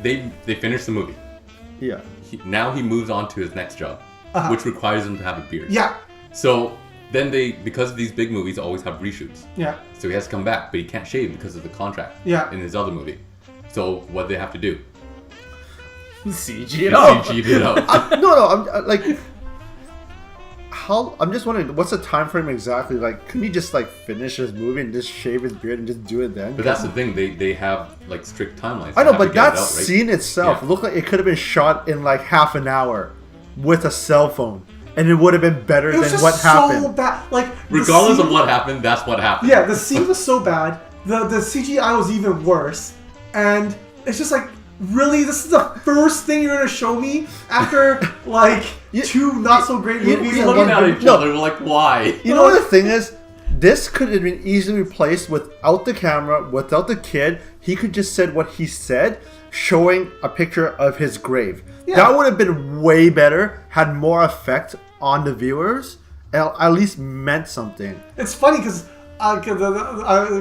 they finished the movie.
Yeah.
Now he moves on to his next job, which requires him to have a beard.
Yeah,
So then because these big movies always have reshoots.
yeah.
So he has to come back, but he can't shave because of the contract.
Yeah.
In his other movie. So what they have to do?
CG it up.
CG'd it out.
No, I'm like. I'm just wondering, what's the time frame exactly? Like, couldn't he just like finish his movie and just shave his beard and just do it then?
But that's the thing, they have like strict timelines.
I
They
know,
have to
but
get it
that
out, right?
scene itself
Yeah.
looked like it could have been shot in like half an hour with a cell phone, and it would have been better
It was
than
just
what
so
happened.
bad. Like
Regardless
the
of
scene-
what happened, that's what happened.
Yeah, the scene was so bad. The CGI was even worse, and it's just like, really, this is the first thing you're gonna show me after like two not so great movies.
We're
and
looking
one
at
good-
each other, we're like, why?
You know what the thing is? This could have been easily replaced without the camera, without the kid. He could just said what he said, showing a picture of his grave.
Yeah.
That would have been way better, had more effect on the viewers, at least meant something.
It's funny because I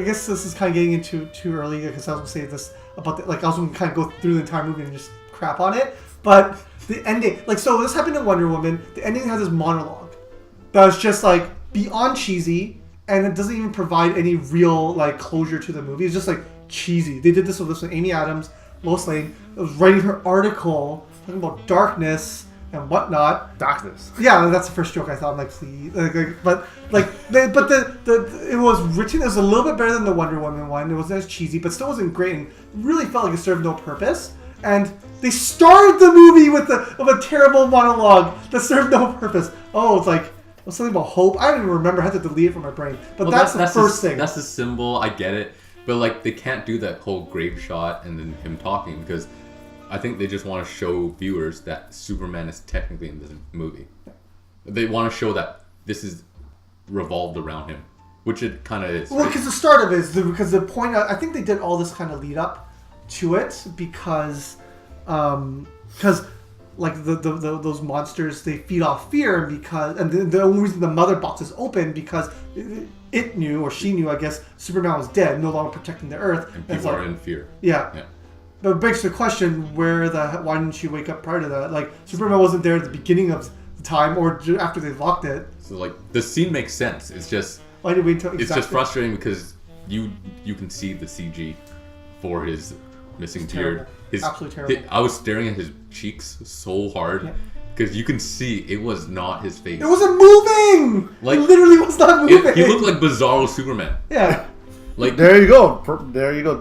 guess this is kind of getting into too early because I was gonna say this about I was gonna kind of go through the entire movie and just crap on it, but the ending, so this happened in Wonder Woman. The ending has this monologue that was just like beyond cheesy, and it doesn't even provide any real like closure to the movie. It's just like cheesy. They did this with Amy Adams, Lois Lane. Was writing her article talking about darkness and whatnot.
Darkness.
Yeah, that's the first joke I thought. I'm like, please, it was written. It was a little bit better than the Wonder Woman one. It wasn't as cheesy, but still wasn't great, and really felt like it served no purpose. And they started the movie with a terrible monologue that served no purpose. Oh, it's like it was something about hope. I don't even remember. I had to delete it from my brain. But that's the first thing.
That's the symbol. I get it, but like they can't do that whole grave shot and then him talking because I think they just want to show viewers that Superman is technically in this movie. They want to show that this is revolved around him, which it kind of is.
Well, because the start of it is because the point. I think they did all this kind of lead up to it because like those monsters, they feed off fear and the only reason the mother box is open because it knew, or she knew, I guess, Superman was dead, no longer protecting the Earth,
and people are in fear.
Yeah. But it begs the question: why didn't she wake up prior to that? Like Superman wasn't there at the beginning of the time or after they locked it.
So like the scene makes sense. It's just
why did we wait until
it's just frustrating because you can see the CG for his missing beard.
Absolutely terrible.
I was staring at his cheeks so hard because you can see it was not his face.
It wasn't moving.
Like
it literally was not moving.
He looked like Bizarro Superman.
Yeah.
Like
there you go.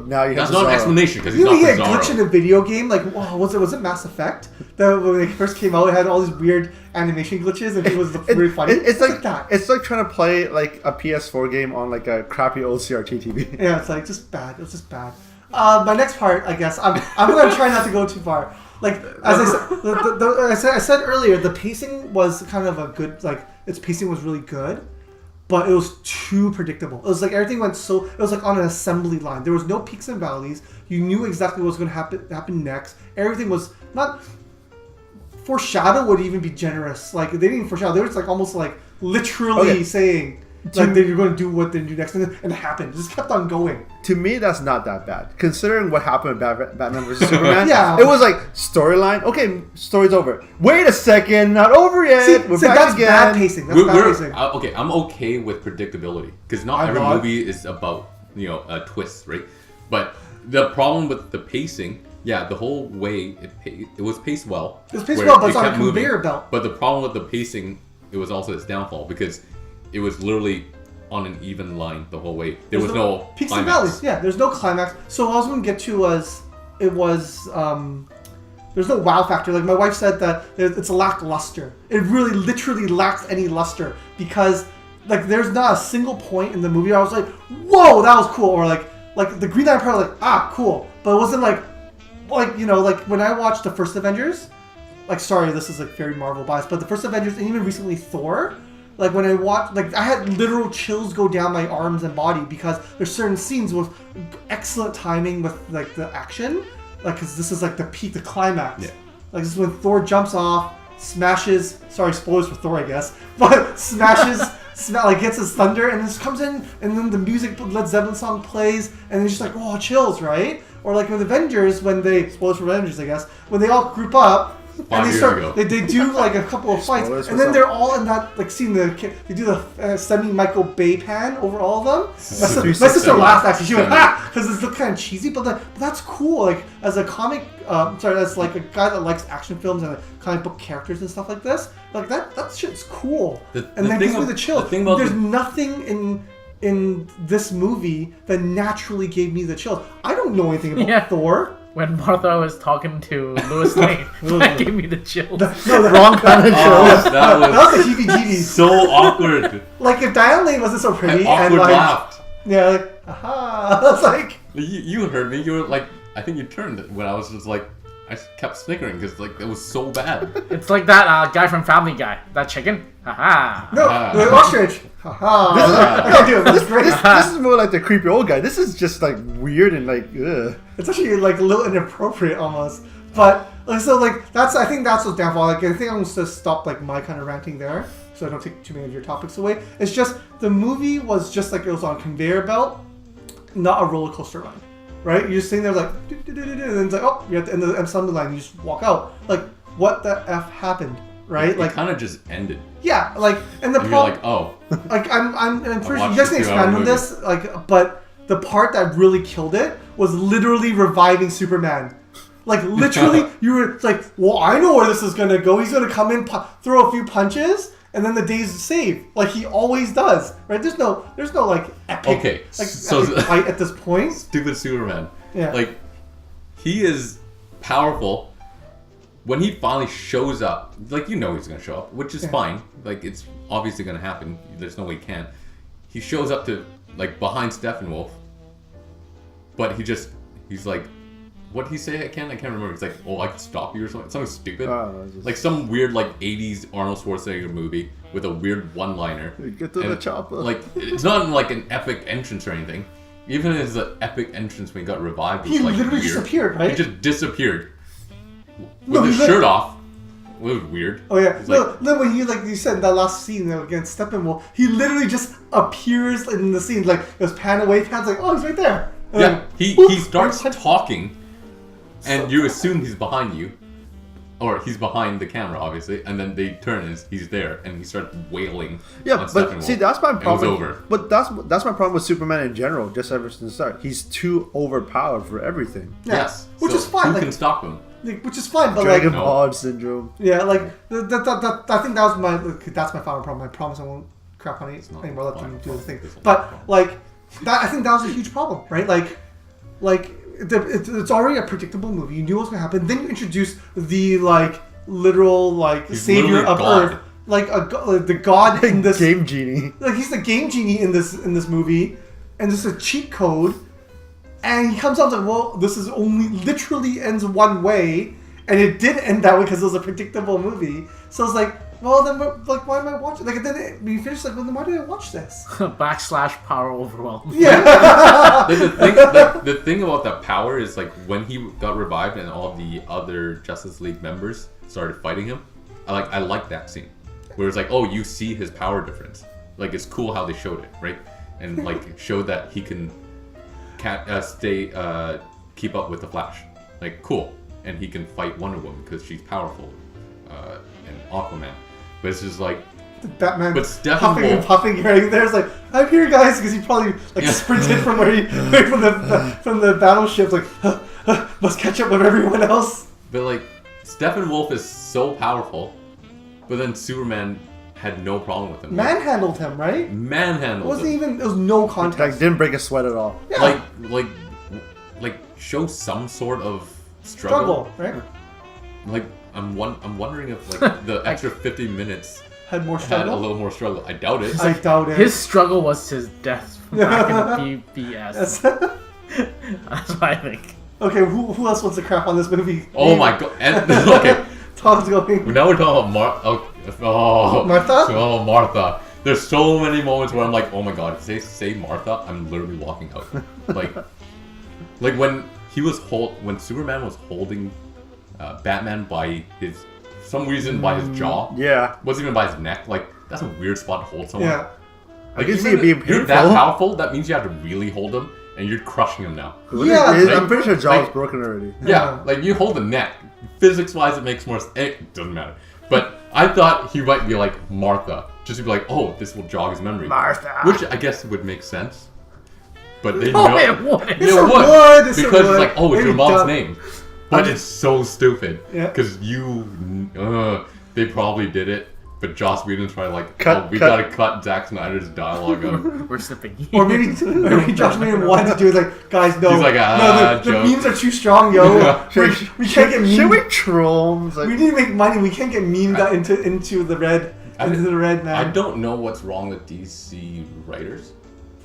Now you have.
That's not an explanation because he's
you
not
get
Bizarro.
a glitch in a video game. Like, was it Mass Effect? That when it first came out, it had all these weird animation glitches, and it was really funny.
It's like
that.
It's like trying to play like a PS4 game on like a crappy old CRT TV.
Yeah, it's like just bad. It's just bad. My next part, I guess, I'm gonna try not to go too far. Like as I said, I said earlier, the pacing was kind of a good. Like its pacing was really good. But it was too predictable. It was like everything went so... It was like on an assembly line. There was no peaks and valleys. You knew exactly what was going to happen next. Everything was not... Foreshadow would even be generous. Like, they didn't even foreshadow. They were just like almost like literally saying... Like they were going to do what they do next, and it happened. It just kept on going.
To me, that's not that bad, considering what happened with Batman vs Superman.
Yeah,
it was like storyline. Okay, story's over. Wait a second, not over yet. We're back
that's
again.
Bad pacing. That's bad pacing.
Okay, I'm okay with predictability because not every movie is about a twist, right? But the problem with the pacing, the whole way it was paced well.
It was paced well, but it's on a conveyor belt.
But the problem with the pacing, it was also its downfall because it was literally on an even line the whole way. There was no
peaks
climax.
and valleys. Yeah, there's no climax. So what I was going to get to was there's no wow factor. Like my wife said that it's a lackluster. It really literally lacks any luster because like there's not a single point in the movie where I was like, whoa, that was cool, or like the Green Lantern part, like cool, but it wasn't like when I watched the first Avengers. Like sorry, this is like very Marvel biased, but the first Avengers and even recently Thor. Like when I watched, like I had literal chills go down my arms and body because there's certain scenes with excellent timing with like the action, like because this is like the peak, the climax. Yeah. Like this is when Thor jumps off, smashes. Sorry, spoilers for Thor, I guess. But smashes, like gets his thunder, and this comes in, and then the music, Led Zeppelin song plays, and it's just like chills, right? Or like with Avengers when they spoilers for Avengers, I guess, when they all group up. And they do like a couple of fights, and then they're all in that like scene. They do the semi-Michael Bay pan over all of them. My sister laughed actually. She went because it's look kind of cheesy, but that's cool. Like as a comic, as like a guy that likes action films and comic book characters and stuff like this, like that shit's cool. And that gives me the chills. There's nothing in this movie that naturally gave me the chills. I don't know anything about Thor.
When Martha was talking to Lois Lane, that gave me the chills.
The wrong kind of chills.
That
was the heebie-jeebies.
So awkward.
Like if Diane Lane wasn't so pretty
and
like
laughed.
Yeah, like aha. I was like
you heard me. You were like I think you turned when I was just like I kept snickering because like it was so bad.
It's like that guy from Family Guy. That chicken. Haha.
No, the ostrich. Haha. I can't do it. That's great.
This is more like the creepy old guy. This is just like weird and like ugh.
It's actually like a little inappropriate almost. But so like I think that's what's downfall. Like I think I'm just to stop like my kind of ranting there so I don't take too many of your topics away. It's just the movie was just like it was on a conveyor belt, not a roller coaster ride, right? You're just sitting there like, and then it's like, oh, you're at the end of the assembly line, you just walk out. Like, what the F happened, right?
It
Like,
kind of just ended.
yeah, like, and the
And you're
problem,
like, oh,
like, I'm pretty sure
watched
you guys
the
can
2
expand
hour
on
movie.
this, like, but the part that really killed it was literally reviving Superman. Like, literally, you were like, well, I know where this is gonna go. He's gonna come in, throw a few punches, and then the day's saved, like he always does, right? There's no like epic,
Okay,
like
so-
epic fight at this point.
stupid Superman.
Yeah.
Like, he is powerful. When he finally shows up, like, you know he's gonna show up, which is fine. Like, it's obviously gonna happen. There's no way he can't. He shows up to, like, behind Steppenwolf, but he's like, what'd he say? I can't remember. He's like, oh, I can stop you or something. Something stupid. Like some weird, like, 80s Arnold Schwarzenegger movie with a weird one-liner.
Get to the chopper.
Like, it's not like an epic entrance or anything. Even his epic entrance when he got revived was
He
like
literally
weird.
disappeared, right?
He just disappeared.
No,
With
he
his shirt off. It was weird.
Oh yeah,
It's
no, then when he, like you said in that last scene against Steppenwolf, he literally just appears in the scene, like it was pan away, pan's like, oh, he's right there. And
Yeah,
then,
he
whoop,
starts
right-
talking, and you assume he's behind you, or he's behind the camera, obviously, and then they turn and he's there, and he starts wailing.
Yeah,
on
but
Steppenwolf,
see, that's my
and
problem.
It was over.
But that's my problem with Superman in general. Just ever since the start, he's too overpowered for everything.
Yeah.
Yes,
Which
so
is fine,
Who
like-
can stop him?
like, which is fine, but
Dragon
like,
Ball syndrome.
yeah, like I think that was that's my final problem. I promise I won't crap on it
not
anymore. Let them
fine.
do the thing.
It's not
But
fine.
like that, I think that was a huge problem, right? Like it's already a predictable movie. You knew what was gonna happen. Then you introduce the like literal like
He's
savior
literally
of
God.
Earth, like the god in this.
Game genie.
Like he's the game genie in this movie, and this is a cheat code. And he comes out like, well, this is only literally ends one way, and it did end that way because it was a predictable movie. So I was like, well, then like, why am I watching? Like, and then we finished like, well, then why did I watch this?
/ power overwhelm.
Yeah,
The thing about that power is like when he got revived and all the other Justice League members started fighting him. I like that scene where it's like, oh, you see his power difference. Like it's cool how they showed it, right? And like showed that he can keep up with the Flash. Like cool, and he can fight Wonder Woman because she's powerful, and Aquaman. But it's just like.
Batman
But Steppenwolf-
huffing and puffing right there. It's like, I'm here, guys, because he probably like
Yeah.
sprinted from from the battleship. Like, must catch up with everyone else.
But like, Steppenwolf is so powerful, but then Superman had no problem with him.
Manhandled him, right? It
Manhandled
wasn't
him.
even. It was no
Like
contest.
didn't break a sweat at all.
Yeah.
Like show some sort of struggle.
Struggle, right?
Like I'm wondering if like the extra 50 minutes
Had more
had a
struggle.
little more struggle. I doubt it.
I doubt it.
His struggle was his death back in BBS.
That's-
That's what I think.
okay, who else wants to crap on this movie?
Oh my god. And, okay,
Tom's going.
now we're talking about
Martha?
Oh, Martha. There's so many moments where I'm like, oh my god, if they say Martha, I'm literally walking out. Like when when Superman was holding Batman by some reason by his jaw.
Yeah.
Wasn't even by his neck. Like that's a weird spot to hold someone.
Yeah.
I can see
even
it being
if you're that
painful.
powerful, that means you have to really hold him, and you're crushing him now.
Yeah,
I'm pretty sure jaw's
like-
broken already.
Yeah, like you hold the neck. Physics-wise, it makes more sense. It doesn't matter. But I thought he might be like Martha, just to be like, oh, this will jog his memory.
Martha.
Which I guess would make sense. But they
No,
know
it wouldn't.
Yes,
it
it
would,
would, yes, it
because
would.
it's like, oh, it's
Maybe
your mom's
dumb.
name. But it's so stupid.
Yeah.
Because they probably did it. But Joss Whedon's probably like,
Cut,
we
cut.
gotta cut Zack Snyder's dialogue out.
We're slipping.
Or maybe Josh Whedon wanted to do it like, guys, no.
He's like,
no, the
joke.
memes are too strong, yo.
Yeah.
we can't get
Should we
memed.
troll? It's like,
We need to make money. We can't get memed out into the red.
I-
Into the red, man.
I don't know what's wrong with DC writers.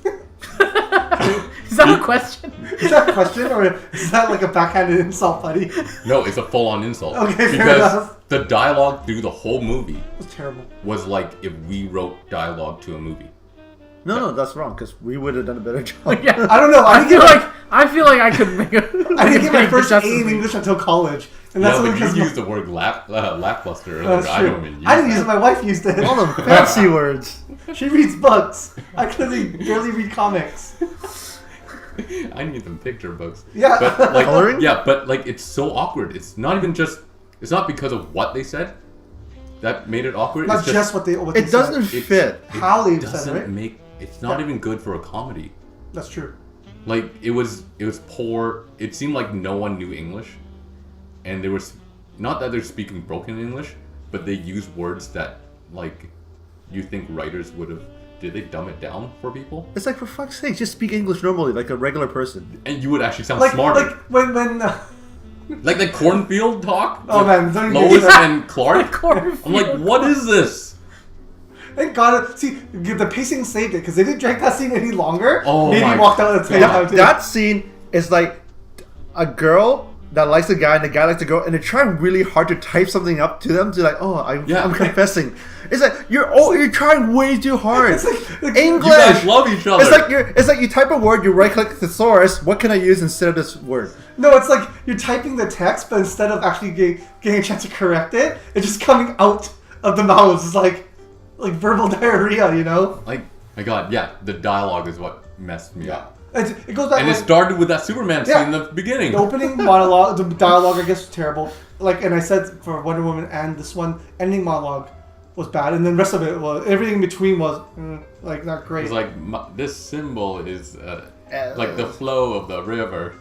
Is that a question?
Is that a question or is that like a backhanded insult, buddy? It
No, it's a full-on insult.
Okay, fair
because
enough.
the dialogue through the whole movie
was terrible.
was like if we wrote dialogue to a movie.
No, that's wrong because we would have done a better job.
Yeah.
I don't know.
I feel like I could make a.
I didn't get my first A
Justice
in
League.
English until college, and that's
No,
only
but you
because
used the word lackluster earlier.
that's
I
true.
don't even use
I didn't
that.
use it. My wife used it.
All the fancy words.
She reads books. I couldn't barely read comics.
I need them picture books.
Yeah.
But like,
Coloring?
yeah, but like it's so awkward. It's not even just. It's not because of what they said that made it awkward.
Not
it's
just what they. What
It
they
doesn't
Said.
fit.
How they said
doesn't
it, right?
make. It's not
Yeah.
even good for a comedy.
That's true.
Like it was poor. It seemed like no one knew English, and there was not that they're speaking broken English, but they use words that like you think writers would have. Did they dumb it down for people?
It's like, for fuck's sake, just speak English normally, like a regular person.
And you would actually sound
Like
smarter.
like when.
Like the cornfield talk.
Oh,
with
man, don't even
Lois
get that.
and Clark. I'm like, what is this?
Thank God. See, the pacing saved it because they didn't drag that scene any longer.
Oh
maybe
my
walked out at the same time too.
That scene is like a girl that likes a guy and the guy likes a girl, and they try really hard to type something up to them to like,
Yeah.
I'm confessing. It's like you're trying way too hard.
It's like
English.
You guys love each other.
It's like you type a word, you right click thesaurus. What can I use instead of this word?
No, it's like you're typing the text, but instead of actually getting a chance to correct it, it's just coming out of the mouths. It's like verbal diarrhea, you know?
Like, my God, yeah, the dialogue is what messed me up.
It goes back.
And it
like,
started with that Superman scene
Yeah.
in the beginning.
the opening monologue, the dialogue, I guess, was terrible. Like, and I said for Wonder Woman and this one, ending monologue was bad, and then the rest of it was everything in between was like not great.
It's like this symbol is like the flow of the river.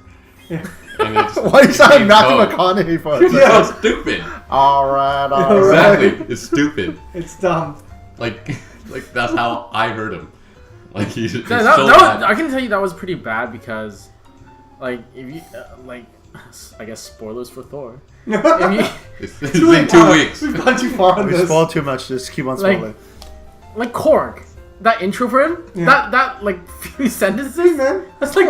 Yeah.
And it's
Why are you sounding Matthew
Matthew
McConaughey for?
It's
Yeah.
so stupid.
All right.
Exactly, it's stupid.
It's dumb.
Like that's how I heard him. Like he's so
That was,
bad.
I can tell you that was pretty bad because, like, if you like, I guess spoilers for Thor. If you,
It's in 2 weeks.
We've gone too far on
We
this.
spoiled too much. Just keep on
Like-
spoiling.
like Korg, that intro for him,
Yeah.
that like few sentences,
Hey man,
that's like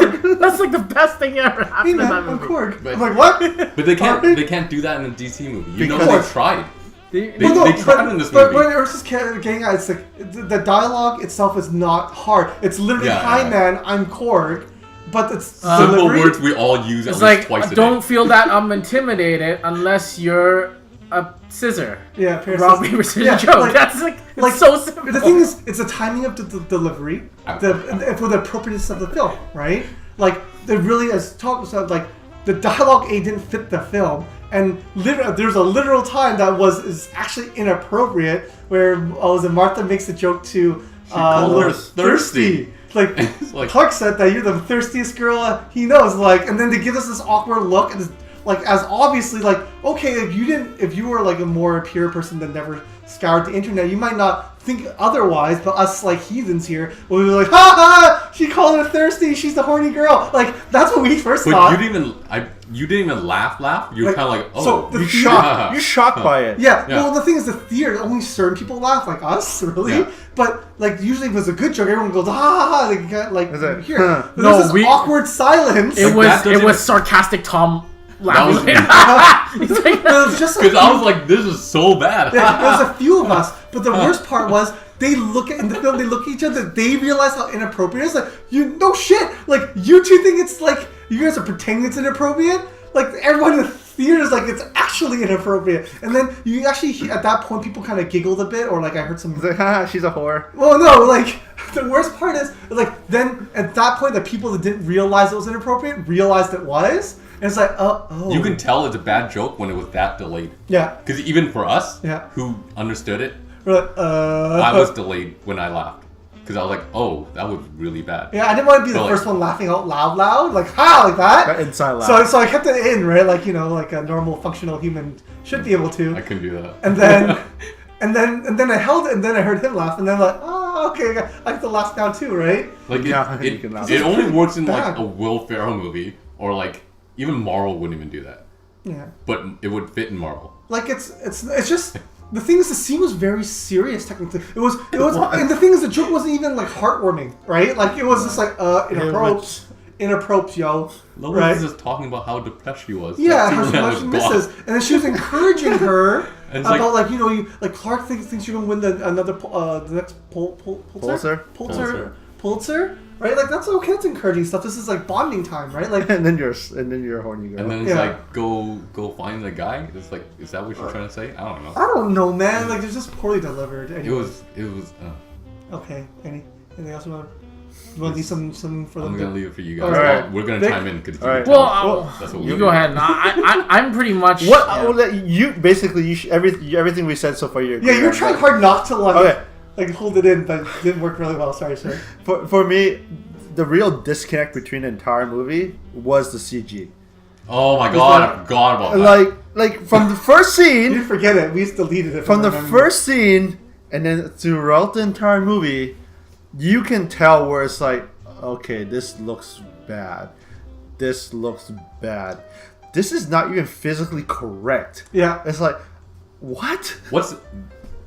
the best thing that ever
hey
happened in
man,
that
I'm
movie.
Korg.
But-
I'm like, what?
But they
Sorry?
can't do that in a DC movie. You know
Because-
they tried.
They-
They- tried in this
but
movie.
what Ernest is getting at, it's like the dialogue itself is not hard. It's literally,
Yeah,
"Hi
yeah.
man, I'm Korg," but it's
Simple
delivery.
words we all use at
It's
least
like,
twice a
don't
day.
feel that I'm intimidated unless you're a scissor.
Yeah, Paris
Rock,
is-
paper, scissors,
yeah,
joke.
like-
That's like, it's
like,
so simple.
The thing is, it's the timing of the delivery, and for the appropriateness of the film, right? Like, it really is talk about like the dialogue A didn't fit the film, and there's a literal time that is actually inappropriate where Martha makes a joke to
called her thirsty.
Like,
It's like-
Clark said that you're the thirstiest girl he knows, like, and then they give us this awkward look, and it's, like, as obviously, like, okay, if you were like a more pure person that never scoured the internet, you might not think otherwise, but us like heathens here, we were like, ha ha, she called her thirsty, she's the horny girl, like, that's what we first
But
thought.
you didn't even laugh. You were
Like,
kind of like, oh,
so the
You
theater-
shocked. You're shocked by it.
Yeah,
Yeah.
well, the thing is, the theater, only certain people laugh, like us, really.
Yeah.
But, like, usually if it's a good joke, everyone goes, ha ha ha, they get, like,
Is it,
here.
huh.
But
No,
there's this
we-
awkward silence.
It
Like,
was
that doesn't-
sarcastic Tom
That was
laughing.
me.
He's like,
But it was just
Because I was like, this is so bad.
yeah, there's a few of us. But the worst part was they look at in the film. They look at each other. They realize how inappropriate it is. Like no shit. Like you two think it's like you guys are pretending it's inappropriate. Like everyone in the theater is like it's actually inappropriate. And then you actually at that point people kind of giggled a bit, or like I heard some.
It's like, haha, she's a whore.
Well, no, like the worst part is like then at that point the people that didn't realize it was inappropriate realized it was. And it's like oh.
You can tell it's a bad joke when it was that delayed.
Yeah.
Because even for us,
Yeah.
who understood it,
We're like,
I was delayed when I laughed. Because I was like, oh, that was really bad.
Yeah, I didn't want to be the
But, like-
first one laughing out loud, like ha, like that.
That inside laugh.
So I kept it in, right? Like like a normal functional human should be able to.
I couldn't do that.
And then, and then I held it, and then I heard him laugh, and then like, oh, okay, I have to laugh now too, right?
Like
Yeah, you
it,
can laugh.
it only works in like
Bad.
a Will Ferrell movie, or like even Marvel wouldn't even do that.
Yeah.
But it would fit in Marvel.
Like it's just the thing is the scene was very serious technically. It was, and the thing is the joke wasn't even like heartwarming, right? Like it was just like inappropriate, yo.
Lois
Right?
is just talking about how depressed she was.
Yeah,
that
how
Superman
much she
was gone.
misses, and then she was encouraging her
And it's
about
like-
Clark thinks you're gonna win the next Pulitzer.
Pulitzer?
Pulitzer, right? Like that's okay. That's encouraging stuff. This is like bonding time, right? Like
and then you're a horny girl.
And then it's
Yeah.
like, go find the guy. It's like, is that what you're trying to say? I don't know.
I don't know, man. Like it's just poorly delivered.
It
Anyway.
was.
Okay. Anything else you want? You want to leave something for them?
I'm gonna leave it for you guys.
Alright.
We're gonna
Vic?
chime in because
Alright.
Well,
that's what
you
we
go
do.
ahead. I'm pretty much.
What?
Yeah.
Well, you basically everything we said so far. You
Yeah, you're trying hard not to like
Okay.
like hold it in, but it didn't work really well. Sorry, sir.
For me, the real disconnect between the entire movie was the CG.
Oh my god, I forgot about that.
Like from the first
You
scene,
forget it. We just deleted it
from the
my memory.
first scene, and then throughout the entire movie, you can tell where it's like, okay, this looks bad. This looks bad. This is not even physically correct.
Yeah.
It's like, what?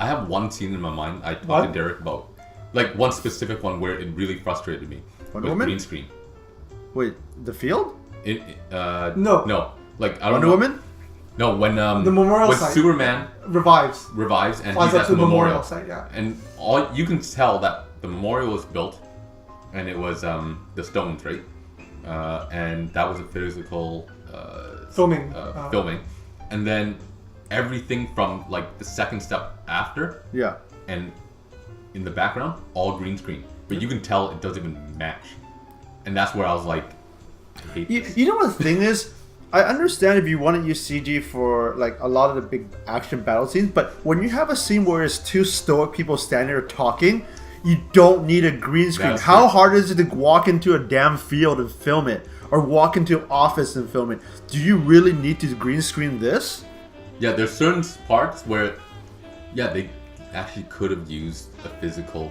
I have one scene in my mind I talked
What?
to Derek about. Like one specific one where it really frustrated me.
Wonder
with
Woman?
green screen.
Wait, the field?
No.
No. Like I don't
Wonder
know.
Woman?
No, when
The memorial
when
site.
Superman
Revives.
revives and
Flies
he's
up
at
to
the memorial.
site. Yeah.
And all you can tell that the memorial was built, and it was the stones, right? And that was a physical
Filming.
filming, and then everything from like the second step after
Yeah.
and in the background, all green screen, but you can tell it doesn't even match, and that's where I was like, I hate this.
You know what the thing is? I understand if you want to use CG for like a lot of the big action battle scenes, but when you have a scene where it's two stoic people standing there talking, you don't need a green screen.
That's
How
true.
hard is it to walk into a damn field and film it? Or walk into an office and film it? Do you really need to green screen this?
Yeah, there's certain parts where, yeah, they actually could have used a physical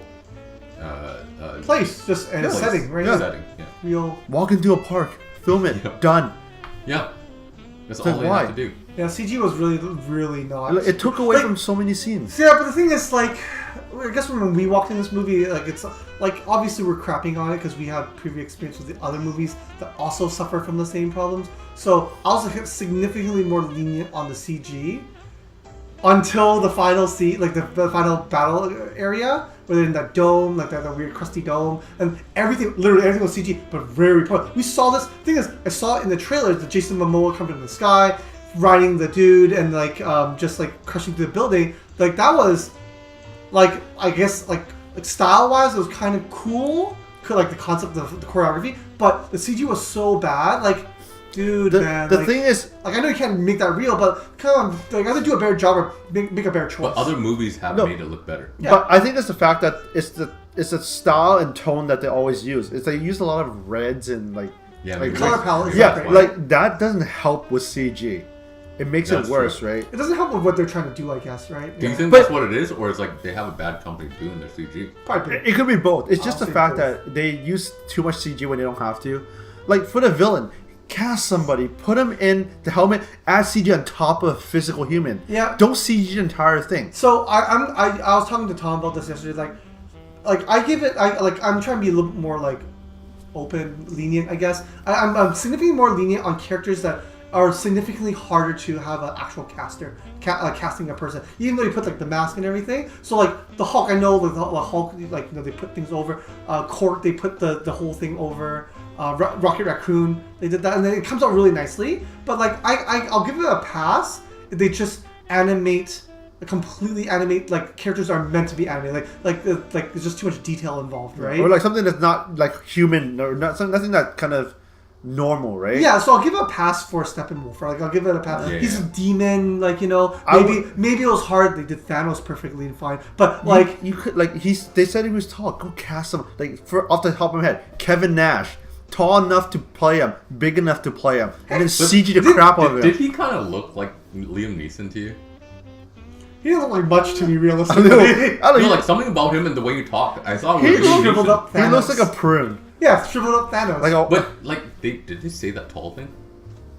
Place, just and
Yeah.
setting, right?
Yeah.
setting. Yeah,
Real.
Walk into a park, film it,
Yeah.
done.
yeah, that's
So
all they
why?
have to do.
Yeah, CG was really not.
It took away
Like-
from so many scenes.
Yeah, but the thing is, like, I guess when we walked in this movie, like, it's like obviously we're crapping on it because we had previous experience with the other movies that also suffer from the same problems. So I was like, significantly more lenient on the CG until the final scene, like the final battle area, where they're in that dome, like that weird crusty dome, and everything, literally everything was CG, but very poor. We saw this. Thing is, I saw it in the trailers, the Jason Momoa coming in the sky, riding the dude, and like just like crushing through the building. Like that was. Like, I guess, like style-wise, it was kind of cool, like the concept of the choreography, but the CG was so bad, like, dude, man.
The
like,
thing is,
like, I know you can't make that real, but come on, like, either do a better job or make a better choice.
But other movies have
No.
made it look better.
Yeah.
but I think it's the fact that it's the style and tone that they always use. It's they use a lot of reds and like
Yeah,
like
maybe
color
that's-
palette is
yeah,
great.
like that doesn't help with CG. It makes
That's
it worse,
true.
right?
It doesn't help with what they're trying to do, I guess, right?
Do you
Yeah.
think
But-
that's what it is, or it's like they have a bad company doing their CG?
Probably.
It could be both. It's just
I'll
the
say
fact
both.
that they use too much CG when they don't have to. Like for the villain, cast somebody, put him in the helmet, add CG on top of physical human.
Yeah.
Don't CG the entire thing.
So I was talking to Tom about this yesterday. Like I give it. I'm trying to be a little bit more like open, lenient. I guess I'm significantly more lenient on characters that are significantly harder to have an actual casting a person. Even though you put like the mask and everything. So like the Hulk, I know like the Hulk, like they put things over. Cork, they put the whole thing over. Rocket Raccoon, they did that, and then it comes out really nicely. But like I'll give it a pass if they just completely animate like characters are meant to be animated. Like there's just too much detail involved, right?
Or like something that's not like human or nothing that kind of normal, right?
Yeah, so I'll give it a pass for Steppenwolf. Like I'll give it a pass.
Yeah,
He's
yeah.
a demon, like
I
maybe it was hard. They did Thanos perfectly and fine, but like
you could like they said he was tall. Go cast him like for off the top of my head. Kevin Nash, tall enough to play him, big enough to play him, and then CG the crap out of
Did
him.
he kind of look like Liam Neeson to you?
he doesn't look like much to me realistically.
I don't
No,
know.
like something about him and the way you talk. I saw
He
it was Liam
shriveled
Neeson.
up
He
Thanos.
looks like a prune.
Yeah, shriveled up Thanos.
Like a,
But like, did they say that tall thing?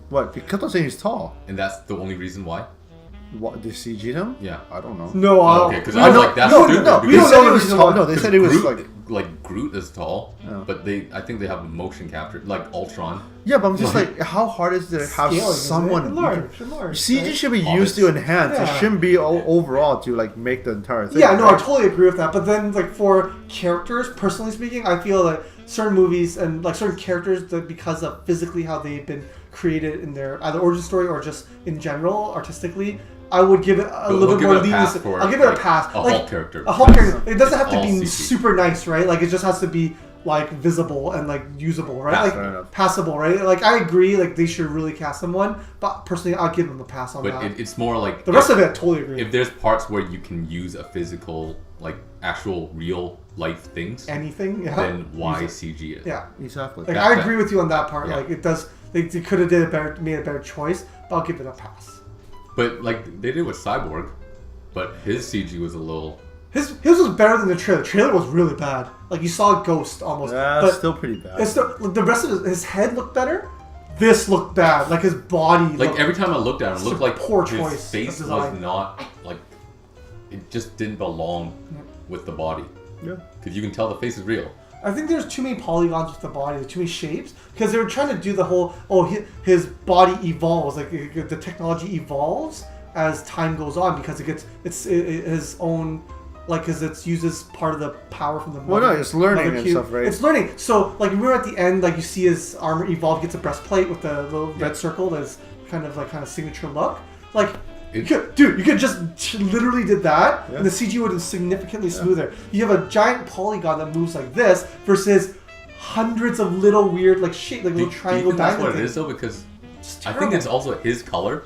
what? Because I'm saying he's tall.
And that's the only reason why?
What? They CG'd him?
Yeah.
I don't know.
no,
Oh, okay, because
no,
I was like, that's
no,
stupid.
no,
because
we
They
don't
said
know
he
the
was
reason
tall.
why.
No, they said he was
Groot,
like.
like Groot is tall,
Yeah.
but I think they have a motion capture like Ultron.
Yeah, but I'm just like, how hard is it to have
Scaling,
someone?
large.
CG
right?
should be used to enhance. It
Yeah.
shouldn't be overall to like make the entire thing.
Yeah, no, I
right?
totally agree with that. But then, like for characters, personally speaking, I feel like certain movies and like certain characters that because of physically how they've been created in their either origin story or just in general artistically, I would give it a little bit more leniency. I'll give it a pass.
A Hulk character.
A Hulk character. It doesn't have to
all
be
CG.
super nice, right? Like it just has to be like visible and like usable, right?
Fair
Like
enough.
passable, right? Like I agree, like they should really cast someone, but personally, I'll give them a pass on
But
that.
it's more like
The rest of it, I totally agree.
If there's parts where you can use a physical, like actual real life things,
Anything, yeah.
then why
Use it.
CG it?
Yeah.
Exactly.
Like
That-
I
that-
agree with you on that part.
yeah.
Like it does, they could have made a better choice, but I'll give it a pass.
But like they did with Cyborg, but his CG was a little.
His was better than the trailer. The trailer was really bad. Like you saw a ghost almost.
Yeah,
but
still pretty bad.
it's the rest of his head looked better. This looked bad. Like his body.
Like
looked,
every time I looked at him, it
It's
looked
a
like
poor
his
choice
face
of
was
design.
not like. It just didn't belong with the body
yeah.
because you can tell the face is real.
I think there's too many polygons with the body, too many shapes, because they were trying to do the whole, his body evolves, like the technology evolves as time goes on, because his own, like, because it uses part of the power from the
Well, no, it's learning
mother
and
cube.
stuff, right?
It's learning. So, like, remember at the end, like, you see his armor evolve, gets a breastplate with the little red circle that's kind of signature look. Like, you could just literally did that,
Yeah.
and the CG would have significantly smoother. You have a giant polygon that moves like this versus hundreds of little weird like shape, like
Do
little
you
triangle
think that's
diamond
what it
things.
is though? Because
It's
I think
terrible.
it's also his color,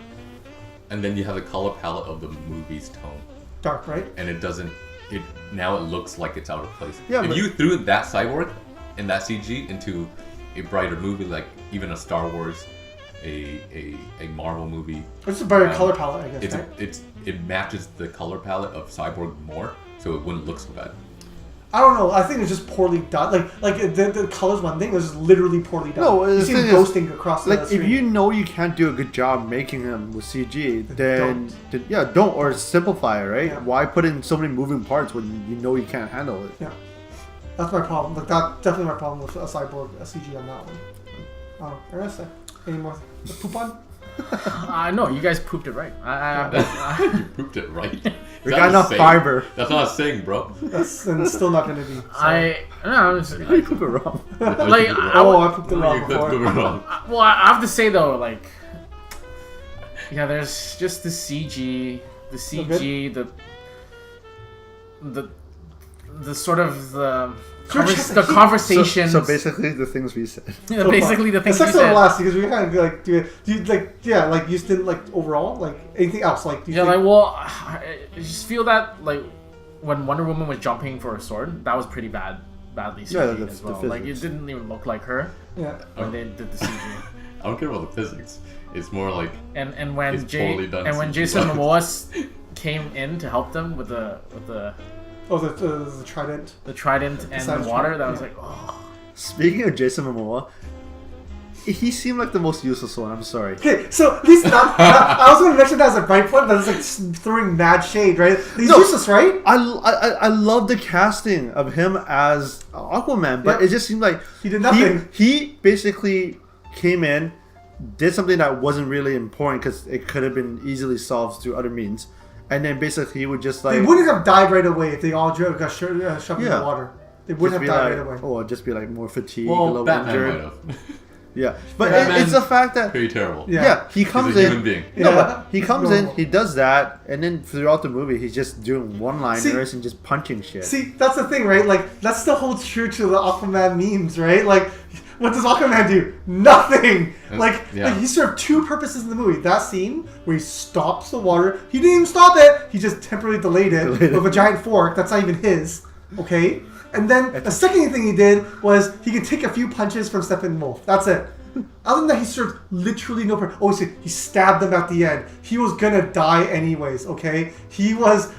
and then you have the color palette of the movie's tone,
dark, right?
and it doesn't. It now it looks like it's out of place.
Yeah,
if
but-
you threw that cyborg and that CG into a brighter movie, like even a Star Wars, a Marvel movie,
It's a better
Um,
color palette, I guess. Right?
it matches the color palette of Cyborg more, so it wouldn't look so bad.
I don't know. I think it's just poorly done. Like the colors one thing. It was just literally poorly done.
No,
you
the
see him
thing is,
ghosting across the
Like,
screen.
if you know you can't do a good job making him with CG, then don't, or simplify it, right?
Yeah.
Why put in so many moving parts when you know you can't handle it?
Yeah, that's my problem. Like that's definitely my problem with a cyborg CG on that one. Ernest, any more to poop on?
No, you guys pooped it right.
You proved it right.
We got enough fiber.
That's not a saying, bro.
That's and it's still not going to be. So.
No, it's-
I poop it wrong.
like,
I pooped it wrong
You
before.
could do it wrong.
well, I have to say though, like, yeah, there's just the CG, the sort of the conversation.
So basically, the things we said.
yeah, basically the things you
Sex on the
said.
last because we kind of like do you like like you just didn't like overall like anything else like do you
Yeah,
think,
like, well, I just feel that like when Wonder Woman was jumping for a sword, that was pretty badly CG
Yeah,
as
the
well. Like, it
physics.
didn't even look like her
yeah
when they did the CG.
I don't care about the physics. It's more like
And when
It's poorly done
when
CG.
Jason Momoa came in to help them with the
the trident.
trident and
Besides
the water,
trident,
that was
yeah.
like, oh.
Speaking of Jason Momoa, he seemed like the most useless one. I'm sorry.
Okay, so at least I was going to mention that as a bright point, but it's like throwing mad shade, right? He's
No.
useless, right?
I love the casting of him as Aquaman, but
Yeah.
it just seemed like
He did nothing.
He basically came in, did something that wasn't really important because it could have been easily solved through other means, and then basically he would just like
They wouldn't have died right away if they all got shoved in
Yeah.
the water. They
just
wouldn't
be
have died
like,
right away.
or just be like more fatigued, a
well,
little
Batman
injured.
might have.
Yeah, but
Batman-
it's the fact that
Pretty terrible.
Yeah.
he comes
He's a
in.
human being.
No,
Yeah.
but he comes in,
Normal.
he does that, and then throughout the movie, he's just doing one-liners
See-
and just punching shit.
See, that's the thing, right? Like, that still holds true to the Aquaman memes, right? Like, what does Aquaman do? Nothing! Like,
yeah.
he served two purposes in the movie. That scene where he stops the water. He didn't even stop it. He just temporarily delayed it with a giant fork. That's not even his. Okay? And then the second thing he did was he could take a few punches from Steppenwolf. That's it. Other than that, he served literally no purpose. Oh, he stabbed them at the end. He was gonna die anyways, okay?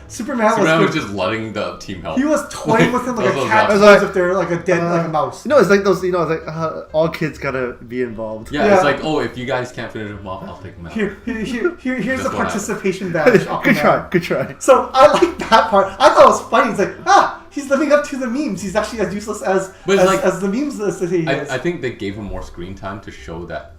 Superman
was just letting the team help.
he was toying with him like
That
a
was
cat
awesome.
plays
Like-
if they're like a dead, like a mouse.
No, it's like those, it's like all kids gotta be involved.
Yeah,
Yeah.
it's like, oh, if you guys can't finish him off, I'll take him out.
Here's
That's
the
what
participation badge.
Good
Aquaman.
try, good try.
So I like that part. I thought it was funny. It's like, he's living up to the memes. He's actually as useless as the memes as he is.
I think they gave him more screen time to show that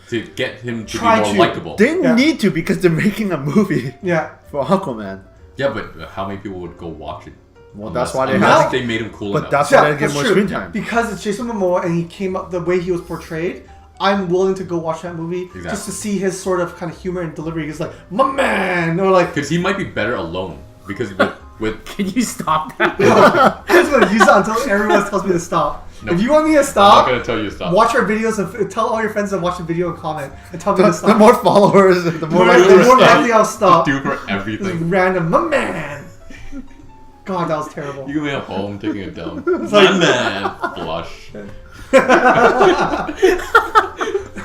to get him to
Try
be more
to.
likable.
They need to because they're making a movie
Yeah.
for Aquaman.
Yeah, but how many people would go watch it?
Well,
Unless-
that's why they
unless
have.
they made him cool
But
enough.
that's why they
that's
get more
true.
screen time.
Because it's Jason Momoa and he came up the way he was portrayed. I'm willing to go watch that movie just
Exactly.
to see his sort of kind of humor and delivery. He's like, my man, or like,
Because he might be better alone. Because with
Can you stop that?
I'm just gonna use it until everyone tells me to stop.
No.
If you want me to
I'm not
stop,
gonna tell you to stop.
watch our videos and tell all your friends to watch the video and comment and tell me to
The
stop.
more followers, the more
The
likely.
more
to stop.
likely I'll stop.
Do for
This is
everything.
random, my man. God, that was terrible.
You can be at home taking a dump.
like-
My man, blush.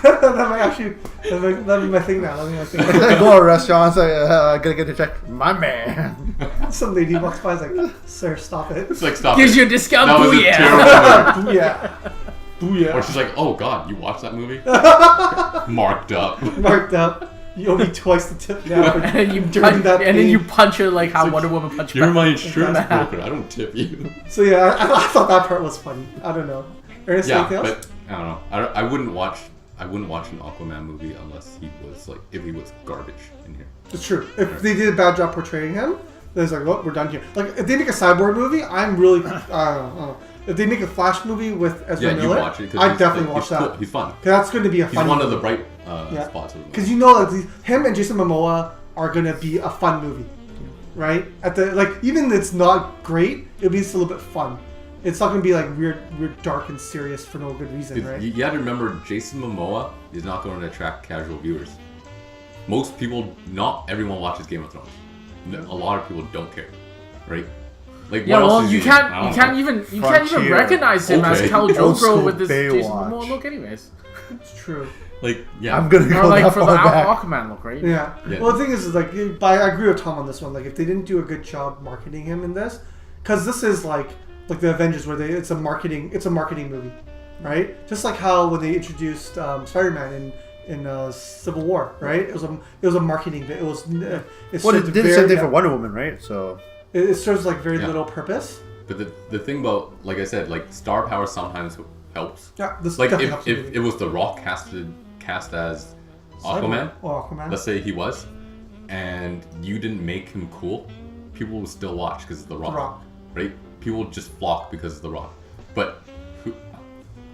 That might actually that'd be my thing now. That'd be my thing.
Go to a restaurant, say, gotta get the check. My man.
Some lady walks by, is like, "Sir, stop it."
It's like stop.
Gives
it.
you a discount.
That was a
Booyah.
terrible movie.
Booyah. Booyah.
Or she's like, oh god, you watched that movie? Marked up.
Marked up. You owe me twice the tip now. For
And then you
during
punch,
that
and then
pain.
you punch her like how
It's like,
Wonder Woman punched
You're
back.
my insurance broker. I don't tip you.
So yeah, I thought that part was funny. I don't know. Ernest,
Yeah,
anything else?
but I don't know. I wouldn't watch an Aquaman movie unless he was like if he was garbage in here.
It's true. If they did a bad job portraying him, then it's like, well, we're done here. Like, if they make a Cyborg movie, I'm really, I don't know. If they make a Flash movie with Ezra
Yeah, you
Miller,
watch it.
I'd definitely watch
he's
that.
Cool. He's fun.
'Cause that's going to be a
He's
fun
one
movie.
of the bright
Yeah.
spots of the
Because
movie.
you know that him and Jason Momoa are going to be a fun movie, right? At the even if it's not great, it'll be still a little bit fun. It's not going to be like weird, dark, and serious for no good reason, right?
You have to remember, Jason Momoa is not going to attract casual viewers. Most people, not everyone watches Game of Thrones. A lot of people don't care, right? Like,
Yeah,
what else
well,
is
you
he in? I
can't
don't know.
even recognize him as
Okay.
Khal
Old
Drogo
school
with this Jason
Baywatch.
Momoa look, anyways.
It's true.
Like, yeah.
I'm gonna
Or
go
like
that
for the
far back.
Aquaman look, right?
Yeah.
Yeah.
Well, the thing is like, but I agree with Tom on this one. Like, if they didn't do a good job marketing him in this, because this is like the Avengers, where it's a marketing movie, right? Just like how when they introduced Spider-Man in Civil War, right? It was a marketing bit. It was. It
Well,
served
they did the
very-
same thing for Wonder Woman, right? So
It serves like very
Yeah.
little purpose.
But the thing about, like I said, like star power sometimes helps.
Yeah. This
Like
definitely
if,
helps the
if
movie.
it was The Rock cast as Aquaman,
Or Aquaman.
let's say he was, and you didn't make him cool, people would still watch because it's The Rock,
Rock.
right? People would just flock because of The Rock. But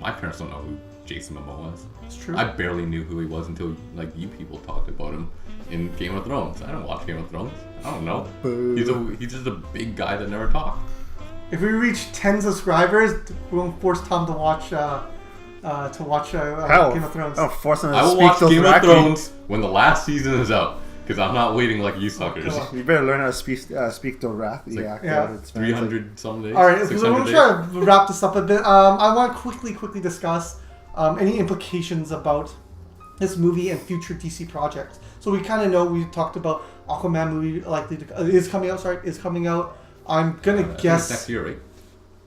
my parents don't know who Jason Momoa is.
It's true.
I barely knew who he was until like you people talked about him in Game of Thrones. I don't watch Game of Thrones. I don't know.
Boo.
He's just a big guy that never talked.
If we reach 10 subscribers, we won't force Tom to watch
hell,
Game of Thrones.
I'll force them to
I will
speak
watch
those
Game of
directly.
Thrones when the last season is out, because I'm not waiting like you suckers.
Oh,
You better learn how to speak Dothraki.
like-
Yeah.
300 some days.
All right, so
600
we'll
days.
try to wrap this up a bit. I want to quickly discuss any implications about this movie and future DC projects. So we kind of know, we talked about Aquaman movie likely to is coming out. I'm gonna
I think it's
guess
next year, right?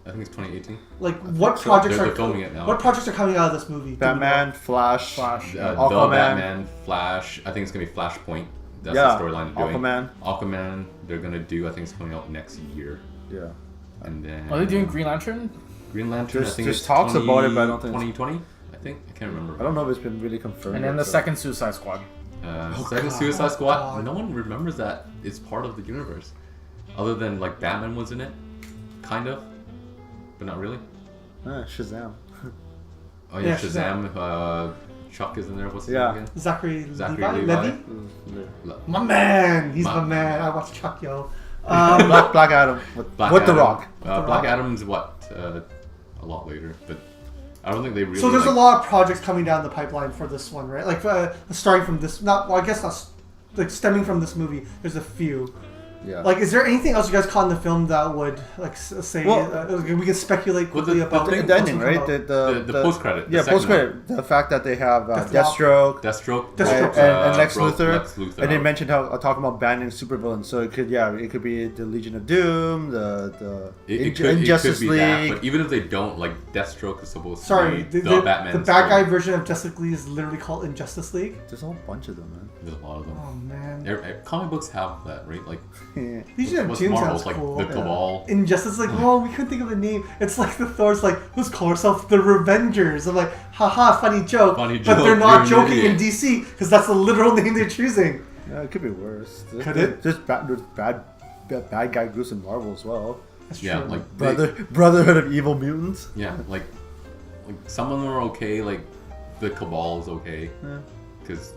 I think it's 2018.
like what
so.
projects
They're
are
filming it now.
what projects are coming out of this movie? Do we
Batman,
know?
Flash,
Flash.
The
Aquaman.
Batman, Flash. I think it's gonna be Flashpoint. That's
Yeah,
the storyline they're doing.
Aquaman.
Aquaman. They're gonna do. I think it's coming out next year.
Yeah.
And then
Are they doing Green Lantern?
Green Lantern?
There's-
I think
there's
it's
talks about it, but I don't think it's-
2020. I think I can't remember.
I don't know if it's been really confirmed.
And then
yet,
the
so.
second Suicide Squad.
Second
God.
Suicide Squad.
God.
No one remembers that it's part of the universe, other than like Batman was in it, kind of, but not really.
Shazam.
Oh yeah,
Yeah,
Shazam. Chuck is in there. What's his
Yeah.
name again?
Zachary
Zachary
Levi?
Levi.
My man, he's my
My-
man. I watch Chuck, yo.
Black Adam with
Black
The
Adam.
Rock.
Black
Rock.
Adam's what? A lot later, but I don't think they really.
So there's
like,
a lot of projects coming down the pipeline for this one, right? Like starting from this, I guess not, like stemming from this movie. There's a few.
Yeah.
Like, is there anything else you guys caught in the film that would like say
Well-
we can speculate
Well,
quickly
the
about
thing-
the
what's
ending,
gonna
right?
come out?
The post-credit, the
Yeah,
second
post credit. The fact that they have
Deathstroke.
Deathstroke.
Deathstroke.
And Lex
broke
Luthor.
Lex Luthor
And they
out.
mentioned how talking about banning supervillains. So it could be the Legion of Doom, the Injustice
be
League.
that, but even if they don't, like Deathstroke is supposed
Sorry,
to be the Batman.
the bad guy
story.
version of Justice League is literally called Injustice League.
There's a whole bunch of them, man.
There's a lot of them.
Oh man.
Comic books have that, right? Like
Legion of
What's
Doom
Marvel's
sounds
like
cool.
the Cabal?
Injustice, like, oh, we couldn't think of a name. It's like the Thor's like, let's call ourselves the Revengers. I'm like, haha, funny joke.
Funny
But
joke,
they're not
you're an
joking in
idiot.
DC because that's the literal name they're choosing.
Yeah, it could be worse.
Could it?
There's bad guy groups in Marvel as well.
That's
Yeah,
true.
like they-
Brotherhood of Evil Mutants.
yeah, like some of them are okay. Like the Cabal is okay because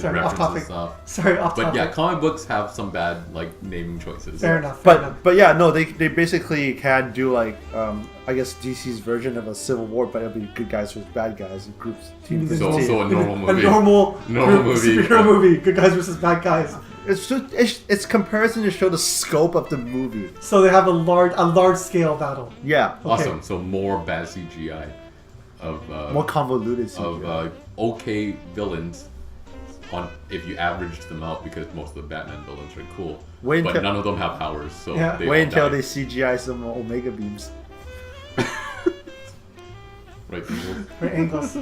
sorry, off topic.
stuff.
Sorry, off
But
topic.
yeah, comic books have some bad like naming choices.
Fair enough. Fair enough.
But yeah, no, they basically can do like I guess DC's version of a Civil War, but it'll be good guys versus bad guys, groups, team versus
So
team.
a normal movie.
A normal
movie.
superhero movie. Good guys versus bad guys.
It's just it's comparison to show the scope of the movie.
So they have a large scale battle.
Yeah,
Okay.
Awesome. So more bad CGI of
more convoluted.
of
CGI.
okay villains. On if you average them out, because most of the Batman villains are cool,
Wait
but
until-
none of them have powers. So
Yeah.
they
Wait
all
until
die.
they CGI some Omega beams.
Right, people.
Right angles.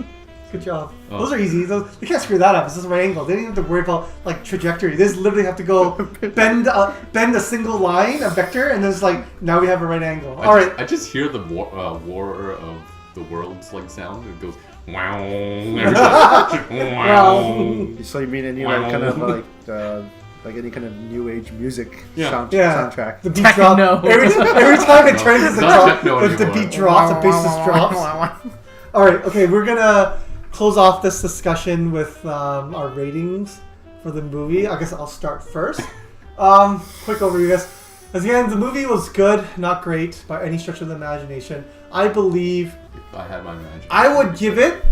Good job.
Oh.
Those are easy. You can't screw that up. It's just right angle. They don't even have to worry about like trajectory. They just literally have to go bend a single line, a vector, and then it's like now we have a right angle. All right.
I just hear the war of the worlds like sound. It goes wow. Every time. Wow.
So you mean any like kind of like any kind of new age music
Yeah.
soundtrack?
The beat
Techno.
drop. Every time it turns,
It's
the
not
drop.
techno
The
anymore.
beat drops. The bass just drops. All right. Okay. We're gonna close off this discussion with our ratings for the movie. I guess I'll start first. Quick overview, guys. As again, the movie was good, not great by any stretch of the imagination. I believe
If I had my imagination,
I would give it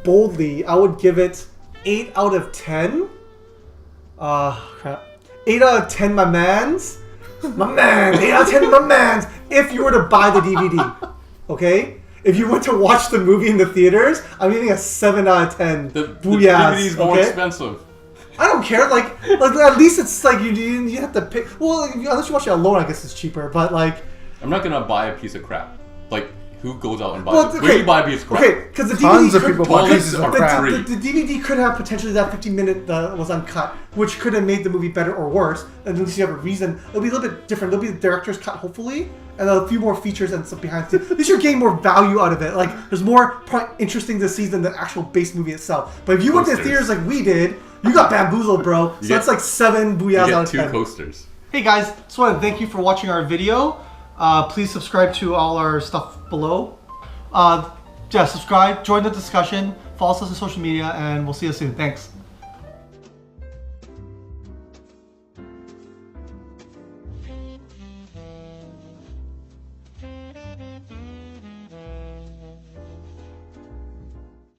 boldly. I would give it 8 out of 10. Crap. 8 out of 10, my mans. My man. 8 out of 10, my mans. If you were to buy the DVD, okay. If you went to watch the movie in the theaters, I'm giving a 7 out of 10.
the
Booyahs,
DVD is more
okay?
expensive.
I don't care. Like at least it's like you have to pay. Well, unless you watch it alone, I guess it's cheaper. But like,
I'm not gonna buy a piece of crap. Like, who goes out and buys
well,
it? Where do you buy a piece of crap?
okay, because the
Tons
DVD
of
could,
people buy
Toilets
pieces of
are
crap.
free.
the DVD could have potentially that 15-minute that was uncut, which could have made the movie better or worse. And at least you have a reason. It'll be a little bit different. There'll be the director's cut, hopefully, and a few more features and stuff behind it. At least you're getting more value out of it. Like, there's more interesting to see than the actual base movie itself. But if you went to
Posters.
theaters like we did, you got bamboozled, bro. So
get-
that's like 7
You
booyahs out
get
of
2
10.
coasters.
Hey guys, just want to thank you for watching our video. Please subscribe to all our stuff below. Subscribe, join the discussion, follow us on social media, and we'll see you soon. Thanks.